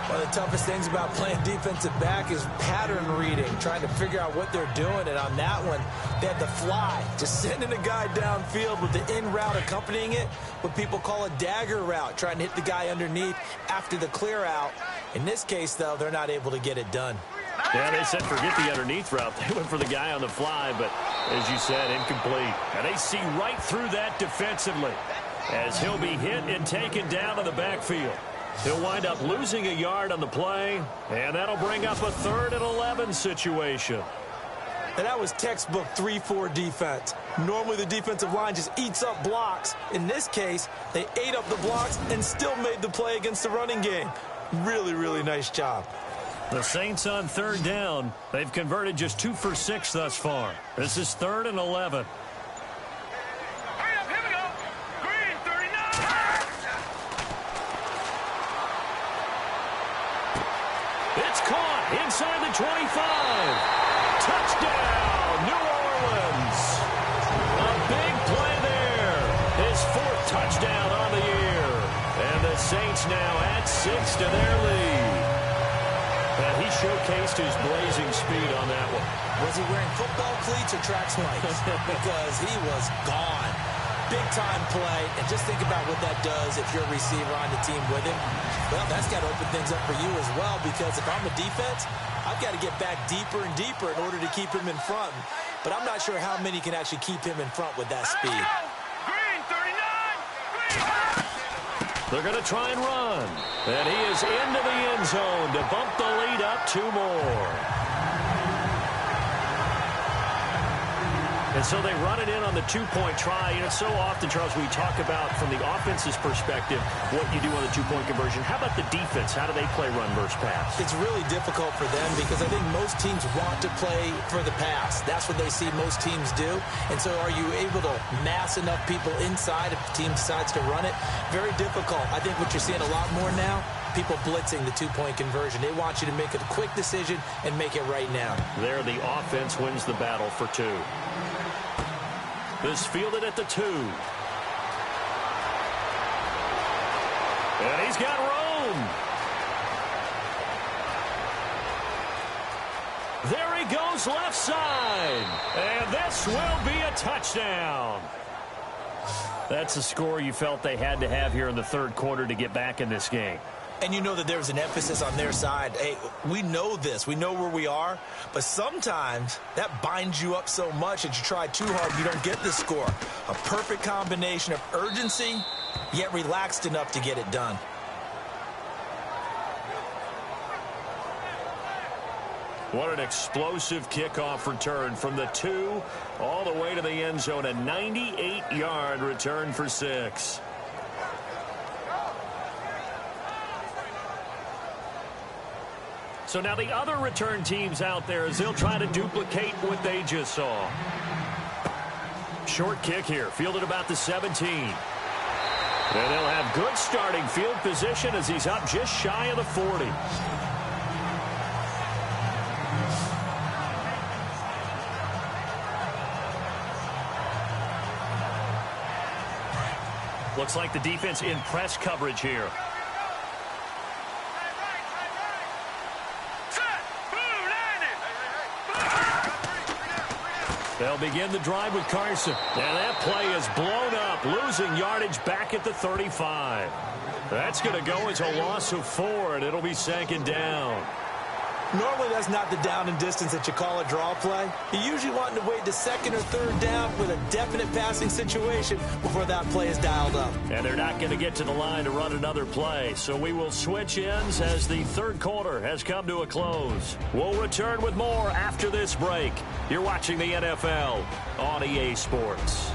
One of the toughest things about playing defensive back is pattern reading, trying to figure out what they're doing. And on that one, they had the fly, just sending a guy downfield with the in route accompanying it, what people call a dagger route, trying to hit the guy underneath after the clear out. In this case, though, they're not able to get it done. Yeah, they said forget the underneath route. They went for the guy on the fly, but as you said, incomplete. And they see right through that defensively as he'll be hit and taken down to the backfield. He'll wind up losing a yard on the play, and that'll bring up a 3rd and 11 situation. And that was textbook 3-4 defense. Normally the defensive line just eats up blocks. In this case, they ate up the blocks and still made the play against the running game. Really, really nice job. The Saints on 3rd down. They've converted just 2 for 6 thus far. This is 3rd and 11. Hurry up, here we go. Green, 39. It's caught inside the 25. Touchdown, New Orleans. A big play there. His 4th touchdown on the year. And the Saints now add 6 to their lead. And he showcased his blazing speed on that one. Was he wearing football cleats or track spikes? Because he was gone. Big-time play. And just think about what that does if you're a receiver on the team with him. Well, that's got to open things up for you as well, because if I'm a defense, I've got to get back deeper and deeper in order to keep him in front. But I'm not sure how many can actually keep him in front with that speed. Green, 39. Green. They're going to try and run. And he is into the end zone to bump the lead up 2 more. And so they run it in on the 2-point try. You know, so often, Charles, we talk about from the offense's perspective what you do on the 2-point conversion. How about the defense? How do they play run versus pass? It's really difficult for them because I think most teams want to play for the pass. That's what they see most teams do. And so are you able to mass enough people inside if the team decides to run it? Very difficult. I think what you're seeing a lot more now, people blitzing the 2-point conversion. They want you to make a quick decision and make it right now. There, the offense wins the battle for 2. This fielded at the 2. And he's got room. There he goes left side. And this will be a touchdown. That's a score you felt they had to have here in the 3rd quarter to get back in this game. and you know that there's an emphasis on their side. Hey, we know this. We know where we are. But sometimes that binds you up so much that you try too hard, you don't get the score. A perfect combination of urgency, yet relaxed enough to get it done. What an explosive kickoff return from the 2 all the way to the end zone. A 98-yard return for 6. So now the other return teams out there as they'll try to duplicate what they just saw. Short kick here, fielded about the 17. And they'll have good starting field position as he's up just shy of the 40. Looks like the defense in press coverage here. They'll begin the drive with Carson. And that play is blown up, losing yardage back at the 35. That's going to go as a loss of 4, and it'll be 2nd down. Normally, that's not the down and distance that you call a draw play. You usually want to wait to 2nd or 3rd down with a definite passing situation before that play is dialed up. And they're not going to get to the line to run another play. So we will switch ends as the 3rd quarter has come to a close. We'll return with more after this break. You're watching the NFL on EA Sports.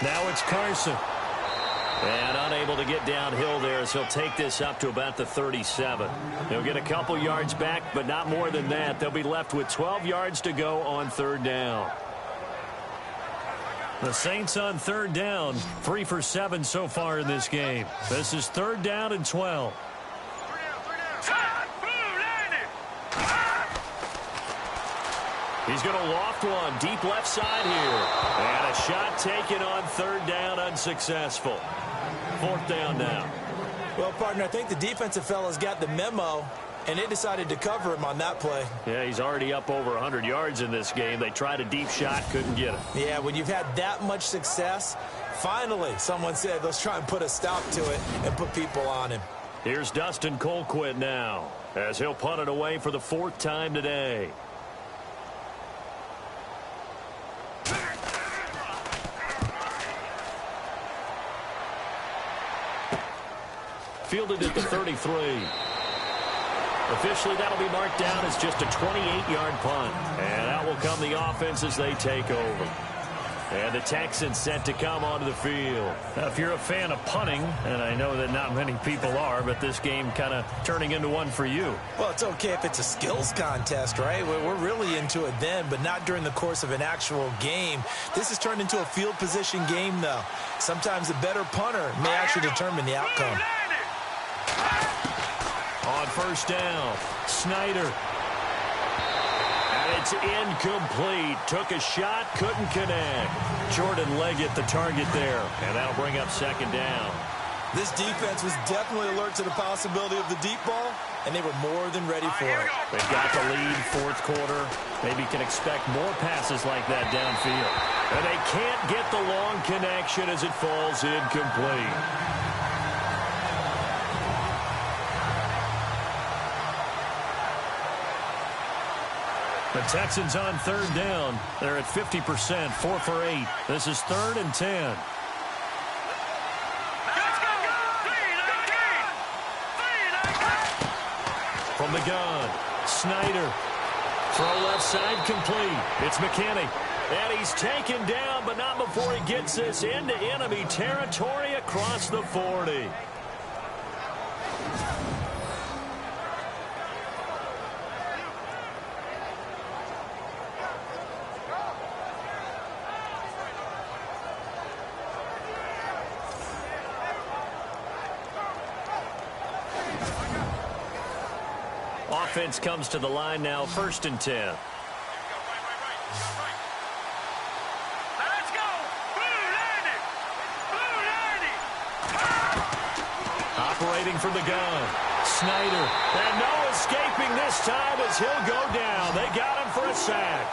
Now it's Carson. And unable to get downhill there as he'll take this up to about the 37. He'll get a couple yards back, but not more than that. They'll be left with 12 yards to go on 3rd down. The Saints on 3rd down, 3 for 7 so far in this game. This is 3rd down and 12. He's going to loft one deep left side here. And a shot taken on 3rd down, unsuccessful. 4th down now. Well, partner, I think the defensive fellas got the memo, and they decided to cover him on that play. Yeah, he's already up over 100 yards in this game. They tried a deep shot, couldn't get him. Yeah, when you've had that much success, finally someone said, let's try and put a stop to it and put people on him. Here's Dustin Colquitt now as he'll punt it away for the 4th time today. Fielded at the 33. Officially, that'll be marked down as just a 28-yard punt. And out will come the offense as they take over. And the Texans set to come onto the field. Now, if you're a fan of punting, and I know that not many people are, but this game kind of turning into one for you. Well, it's okay if it's a skills contest, right? We're really into it then, but not during the course of an actual game. This has turned into a field position game, though. Sometimes the better punter may actually determine the outcome. On 1st down, Snyder. And it's incomplete. Took a shot, couldn't connect. Jordan Leggett the target there. And that'll bring up 2nd down. This defense was definitely alert to the possibility of the deep ball, and they were more than ready for it. They've got the lead, 4th quarter. Maybe can expect more passes like that downfield. And they can't get the long connection as it falls incomplete. The Texans on 3rd down. They're at 50%, 4 for 8. This is 3rd and 10. From the gun, Snyder. Throw left side complete. It's McKinney. And he's taken down, but not before he gets this into enemy territory across the 40. Offense comes to the line now, 1st and 10. Let's go! Operating from the gun. Snyder. And no escaping this time as he'll go down. They got him for a sack.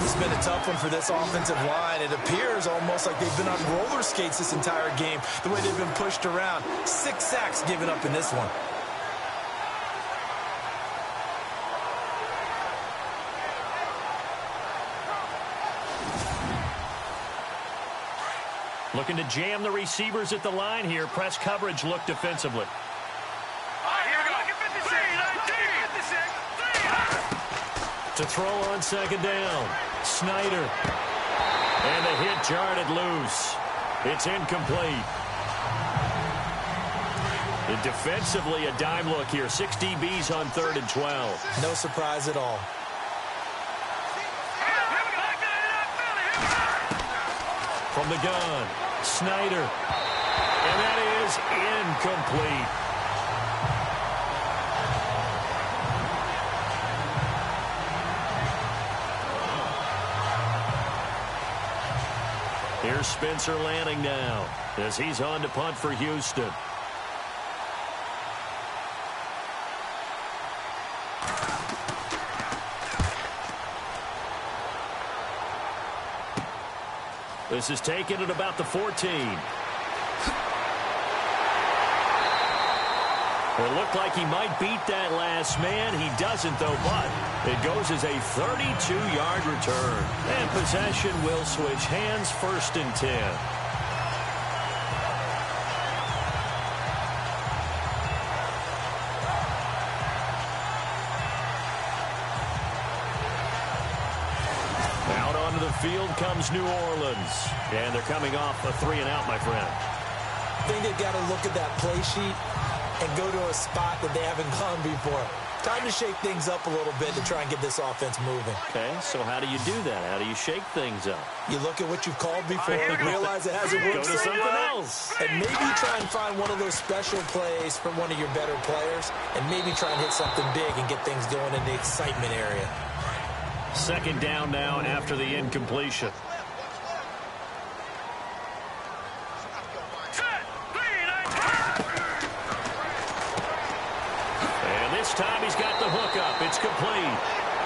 It's been a tough one for this offensive line. It appears almost like they've been on roller skates this entire game, the way they've been pushed around. 6 sacks given up in this one. Looking to jam the receivers at the line here. Press coverage look defensively. To throw on second down. Snyder. And the hit jarred loose. It's incomplete. And defensively, a dime look here. 6 DBs on 3rd and 12. No surprise at all. From the gun, Snyder. And that is incomplete. Here's Spencer Lanning now as he's on to punt for Houston. This is taken at about the 14. It looked like he might beat that last man. He doesn't, though, but it goes as a 32-yard return. And possession will switch hands, 1st and 10. Out onto the field comes New Orleans. And they're coming off a 3-and-out, my friend. I think they've got to look at that play sheet and go to a spot that they haven't gone before. Time to shake things up a little bit to try and get this offense moving. Okay, so how do you do that? How do you shake things up? You look at what you've called before and realize it hasn't worked. Go to something else. And maybe try and find one of those special plays from one of your better players and maybe try and hit something big and get things going in the excitement area. 2nd down now after the incompletion. Time he's got the hook up. It's complete.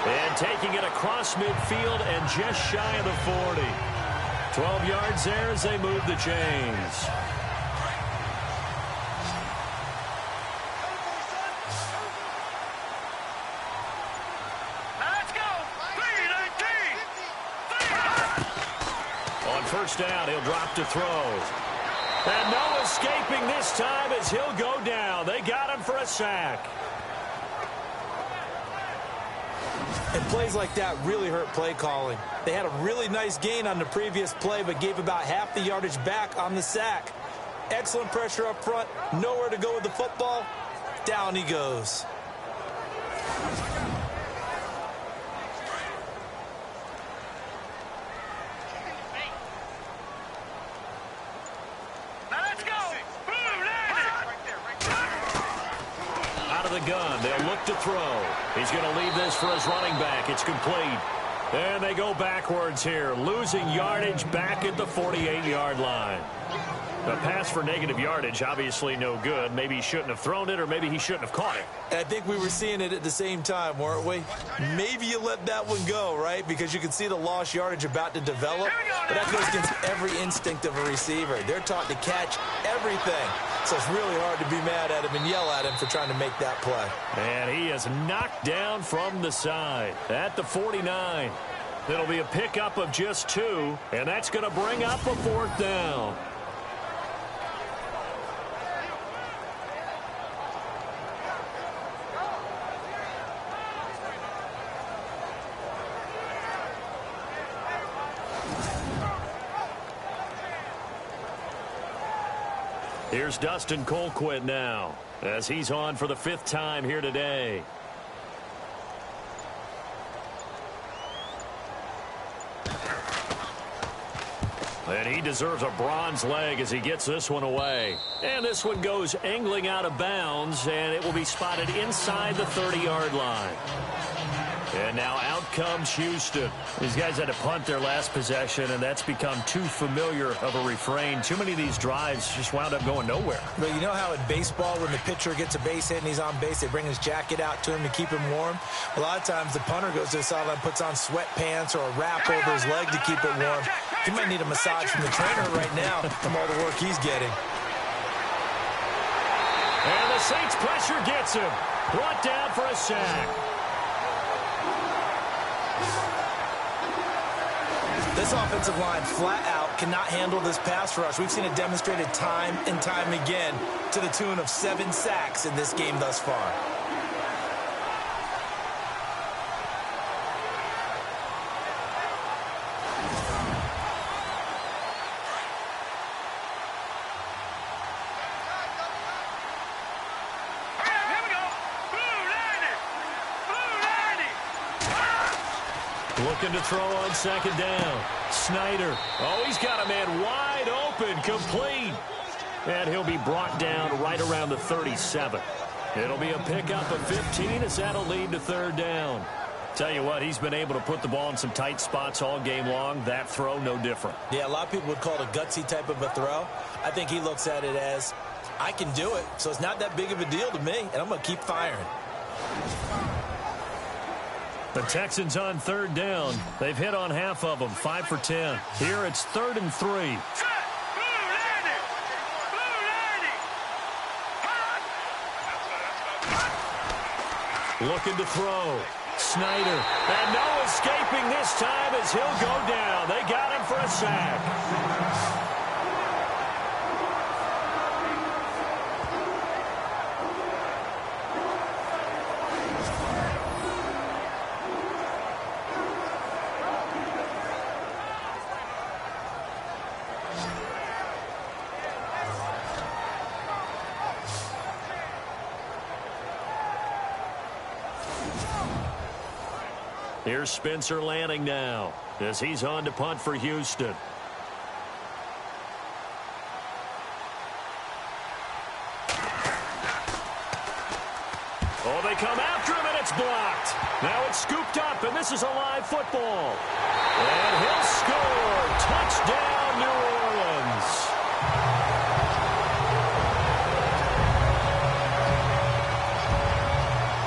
And taking it across midfield and just shy of the 40. 12 yards there as they move the chains. Let's go. 3-19. On 1st down, he'll drop to throw. And no escaping this time as he'll go down. They got him for a sack. And plays like that really hurt play calling. They had a really nice gain on the previous play, but gave about half the yardage back on the sack. Excellent pressure up front. Nowhere to go with the football. Down he goes. The gun. They'll look to throw. He's going to leave this for his running back. It's complete. And they go backwards here, losing yardage back at the 48-yard line. The pass for negative yardage, obviously no good. Maybe he shouldn't have thrown it, or maybe he shouldn't have caught it. I think we were seeing it at the same time, weren't we? Maybe you let that one go, right? Because you can see the lost yardage about to develop. But that goes against every instinct of a receiver. They're taught to catch everything. So it's really hard to be mad at him and yell at him for trying to make that play. And he is knocked down from the side at the 49. It'll be a pickup of just 2, and that's going to bring up a 4th down. Here's Dustin Colquitt now as he's on for the 5th time here today. And he deserves a bronze leg as he gets this one away. And this one goes angling out of bounds, and it will be spotted inside the 30-yard line. And now out comes Houston. These guys had to punt their last possession, and that's become too familiar of a refrain. Too many of these drives just wound up going nowhere. But you know how in baseball, when the pitcher gets a base hit and he's on base, they bring his jacket out to him to keep him warm? A lot of times the punter goes to the sideline, puts on sweatpants or a wrap over his leg to keep it warm. He might need a massage from the trainer right now from all the work he's getting. And the Saints pressure gets him. Brought down for a sack. This offensive line flat out cannot handle this pass rush. We've seen it demonstrated time and time again to the tune of 7 sacks in this game thus far. Looking to throw on second down. Snyder. Oh, he's got a man wide open, complete. And he'll be brought down right around the 37. It'll be a pickup of 15 as that'll lead to third down. Tell you what, he's been able to put the ball in some tight spots all game long. That throw, no different. Yeah, a lot of people would call it a gutsy type of a throw. I think he looks at it as, I can do it, so it's not that big of a deal to me, and I'm going to keep firing. The Texans on third down. They've hit on half of them, 5 for 10. Here it's 3rd and 3. Looking to throw. Snyder. And no escaping this time as he'll go down. They got him for a sack. Here's Spencer Lanning now as he's on to punt for Houston. Oh, they come after him, and it's blocked. Now it's scooped up, and this is a live football. And he'll score. Touchdown, New Orleans.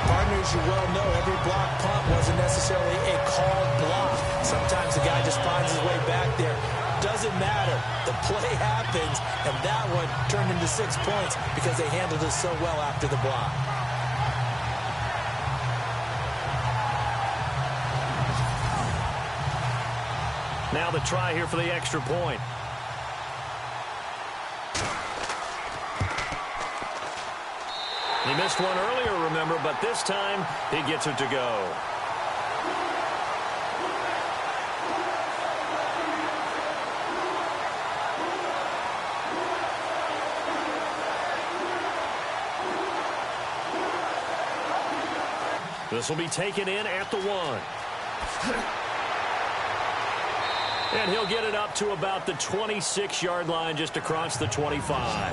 Partners, you well know every block punt wasn't necessarily a called block. Sometimes the guy just finds his way back there. Doesn't matter. The play happens, and that one turned into 6 points because they handled it so well after the block. Now the try here for the extra point. He missed one earlier, remember, but this time he gets it to go. This will be taken in at the 1. And he'll get it up to about the 26-yard line, just across the 25.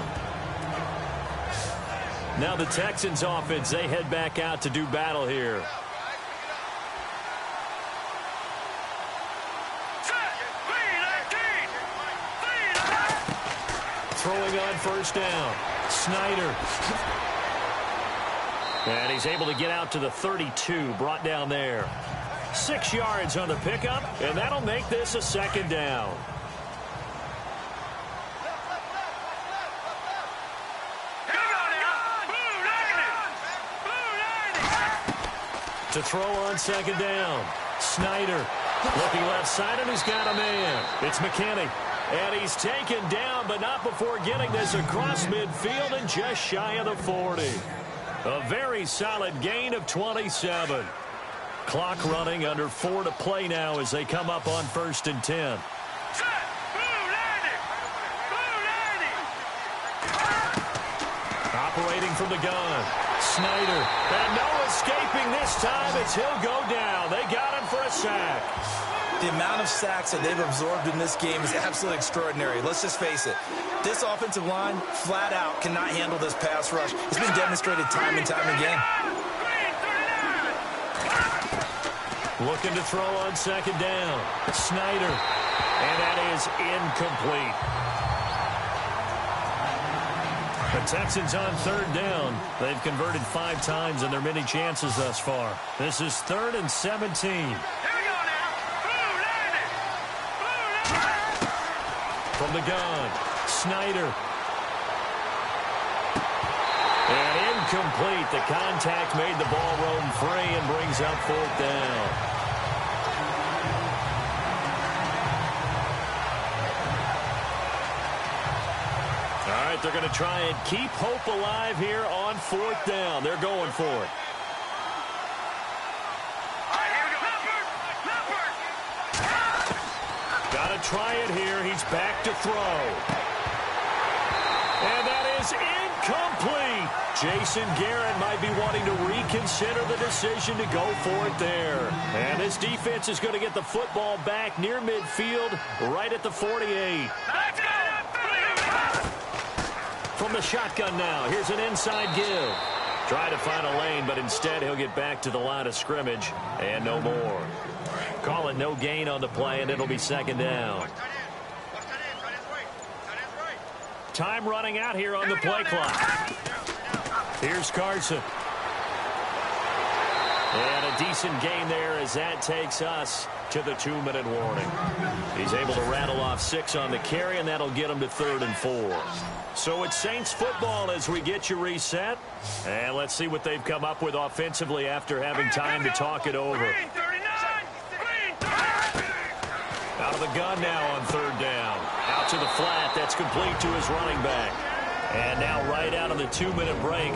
Now the Texans offense, they head back out to do battle here. Throwing on first down. Snyder. And he's able to get out to the 32, brought down there. 6 yards on the pickup, and that'll make this a second down. To throw on second down. Snyder looking left side, and he's got a man. It's McKinney. And he's taken down, but not before getting this across midfield and just shy of the 40. A very solid gain of 27. Clock running, under 4 to play now as they come up on 1st and 10. Operating from the gun. Snyder. And no escaping this time as he'll go down. They got him for a sack. The amount of sacks that they've absorbed in this game is absolutely extraordinary. Let's just face it. This offensive line, flat out, cannot handle this pass rush. It's been demonstrated time and time again. Looking to throw on second down. Snyder. And that is incomplete. The Texans on third down. They've converted 5 times in their many chances thus far. This is 3rd and 17. Here we go now. Blue line it. Blue line it. From the gun, Snyder. And incomplete. The contact made the ball roam free and brings up 4th down. All right, they're going to try and keep hope alive here on 4th down. They're going for it. All right, here we go. Leopard. Got to try it here. He's back to throw. And that is incomplete. Jason Garrett might be wanting to reconsider the decision to go for it there. And this defense is going to get the football back near midfield, right at the 48. Let's go. From the shotgun now, here's an inside give. Try to find a lane, but instead he'll get back to the line of scrimmage and no more. Call it no gain on the play, and it'll be 2nd down. Time running out here on the play clock. Here's Carson. And a decent gain there as that takes us to the 2-minute warning. He's able to rattle off 6 on the carry, and that'll get him to 3rd and 4. So it's Saints football as we get you reset. And let's see what they've come up with offensively after having time to talk it over. Out of the gun now on 3rd down. Out to the flat. That's complete to his running back. And now right out of the 2-minute break,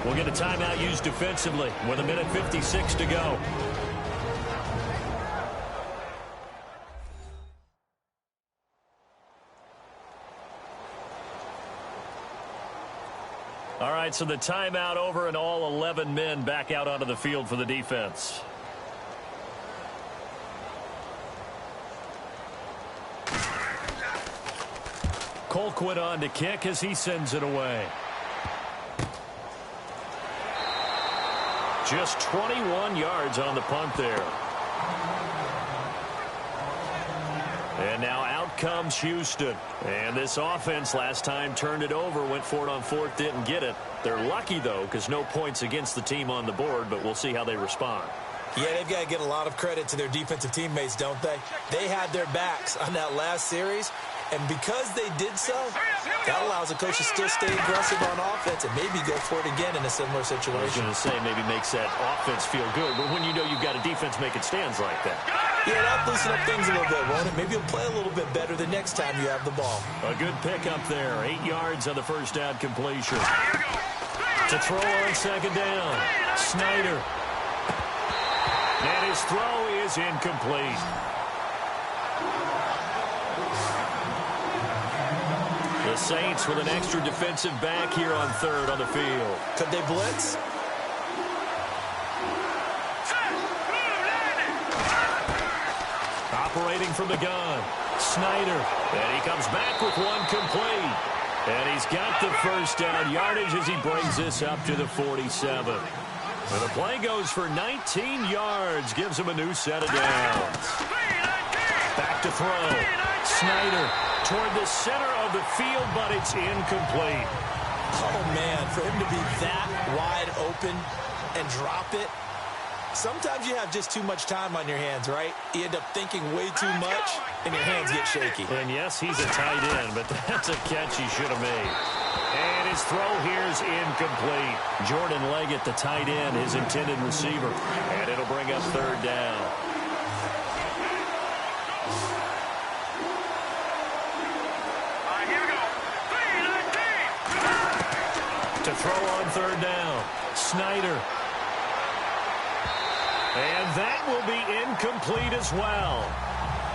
we'll get a timeout used defensively with 1:56 to go. All right, so the timeout over and all 11 men back out onto the field for the defense. Colquitt on to kick as he sends it away. Just 21 yards on the punt there. And now out comes Houston. And this offense last time turned it over, went for it on 4th, didn't get it. They're lucky, though, because no points against the team on the board, but we'll see how they respond. Yeah, they've got to get a lot of credit to their defensive teammates, don't they? They had their backs on that last series, and because they did so, that allows the coach to still stay aggressive on offense and maybe go for it again in a similar situation. I was going to say maybe makes that offense feel good, but when you know you've got a defense making stands like that. Yeah, that'll loosen up things a little bit, won't it? Maybe you'll play a little bit better the next time you have the ball. A good pickup there. 8 yards on the first down completion. To throw on second down. Snyder. And his throw is incomplete. The Saints with an extra defensive back here on 3rd on the field. Could they blitz? Operating from the gun. Snyder. And he comes back with one complete. And he's got the first down yardage as he brings this up to the 47. And the play goes for 19 yards. Gives him a new set of downs. Back to throw. Snyder toward the center of the field, but it's incomplete. Oh, man, for him to be that wide open and drop it. Sometimes you have just too much time on your hands, right? You end up thinking way too much, and your hands get shaky. And yes, he's a tight end, but that's a catch he should have made. And his throw here's incomplete. Jordan Leggett, the tight end, his intended receiver. And it'll bring up 3rd down. To throw on 3rd down. Snyder. And that will be incomplete as well.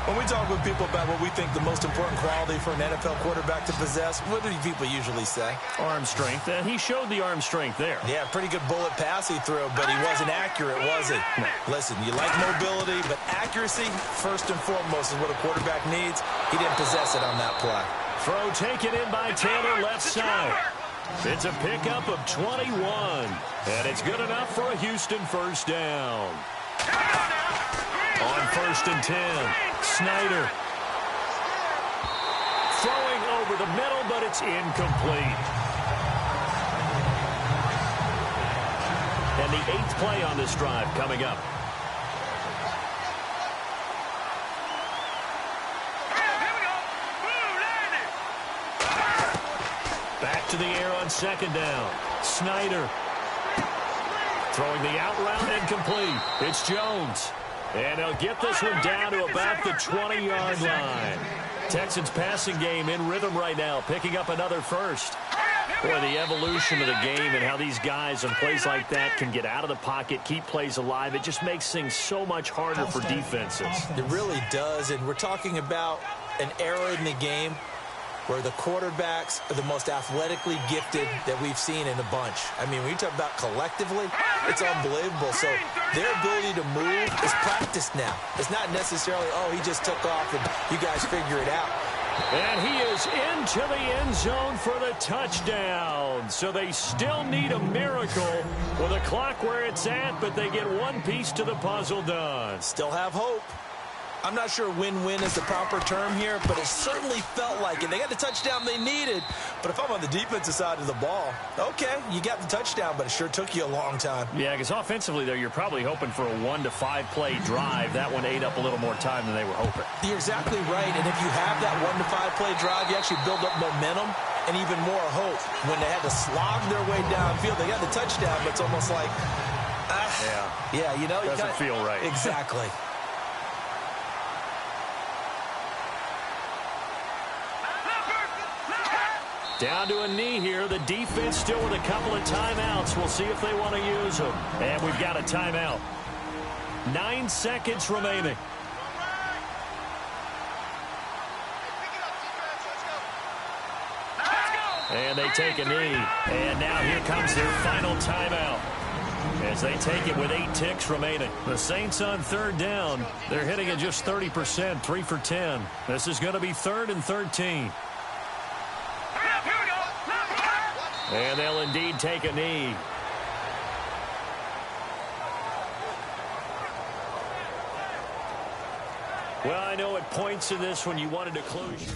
When we talk with people about what we think the most important quality for an NFL quarterback to possess, what do people usually say? Arm strength. And he showed the arm strength there. Yeah, pretty good bullet pass he threw, but he wasn't accurate, was he? No. Listen, you like mobility, but accuracy, first and foremost, is what a quarterback needs. He didn't possess it on that play. Throw taken in by Taylor left side. It's a pickup of 21. And it's good enough for a Houston first down. On 1st and 10, Snyder. Throwing over the middle, but it's incomplete. And the 8th play on this drive coming up. Back to the air on 2nd down. Snyder. Throwing the out route incomplete. It's Jones. And he'll get this one down to about the 20-yard line. Texans passing game in rhythm right now, picking up another first. Boy, the evolution of the game and how these guys on plays like that can get out of the pocket, keep plays alive, it just makes things so much harder for defenses. It really does, and we're talking about an era in the game where the quarterbacks are the most athletically gifted that we've seen in a bunch. I mean, when you talk about collectively, it's unbelievable. So their ability to move is practiced now. It's not necessarily, oh, he just took off and you guys figure it out. And he is into the end zone for the touchdown. So they still need a miracle with the clock where it's at, but they get one piece to the puzzle done. Still have hope. I'm not sure win-win is the proper term here, but it certainly felt like it. They got the touchdown they needed, but if I'm on the defensive side of the ball, okay, you got the touchdown, but it sure took you a long time. Yeah, because offensively, though, you're probably hoping for a 1 to 5 play drive. That one ate up a little more time than they were hoping. You're exactly right, and if you have that 1 to 5 play drive, you actually build up momentum and even more hope. When they had to slog their way downfield, they got the touchdown, but it's almost like, yeah, you know, doesn't feel right. Exactly. Down to a knee here. The defense still with a couple of timeouts. We'll see if they want to use them. And we've got a timeout. 9 seconds remaining. And they take a knee. And now here comes their final timeout as they take it with 8 ticks remaining. The Saints on 3rd down. They're hitting at just 30%, 3 for 10. This is going to be 3rd and 13. And they'll indeed take a knee. Well, I know at points in this when you wanted to close.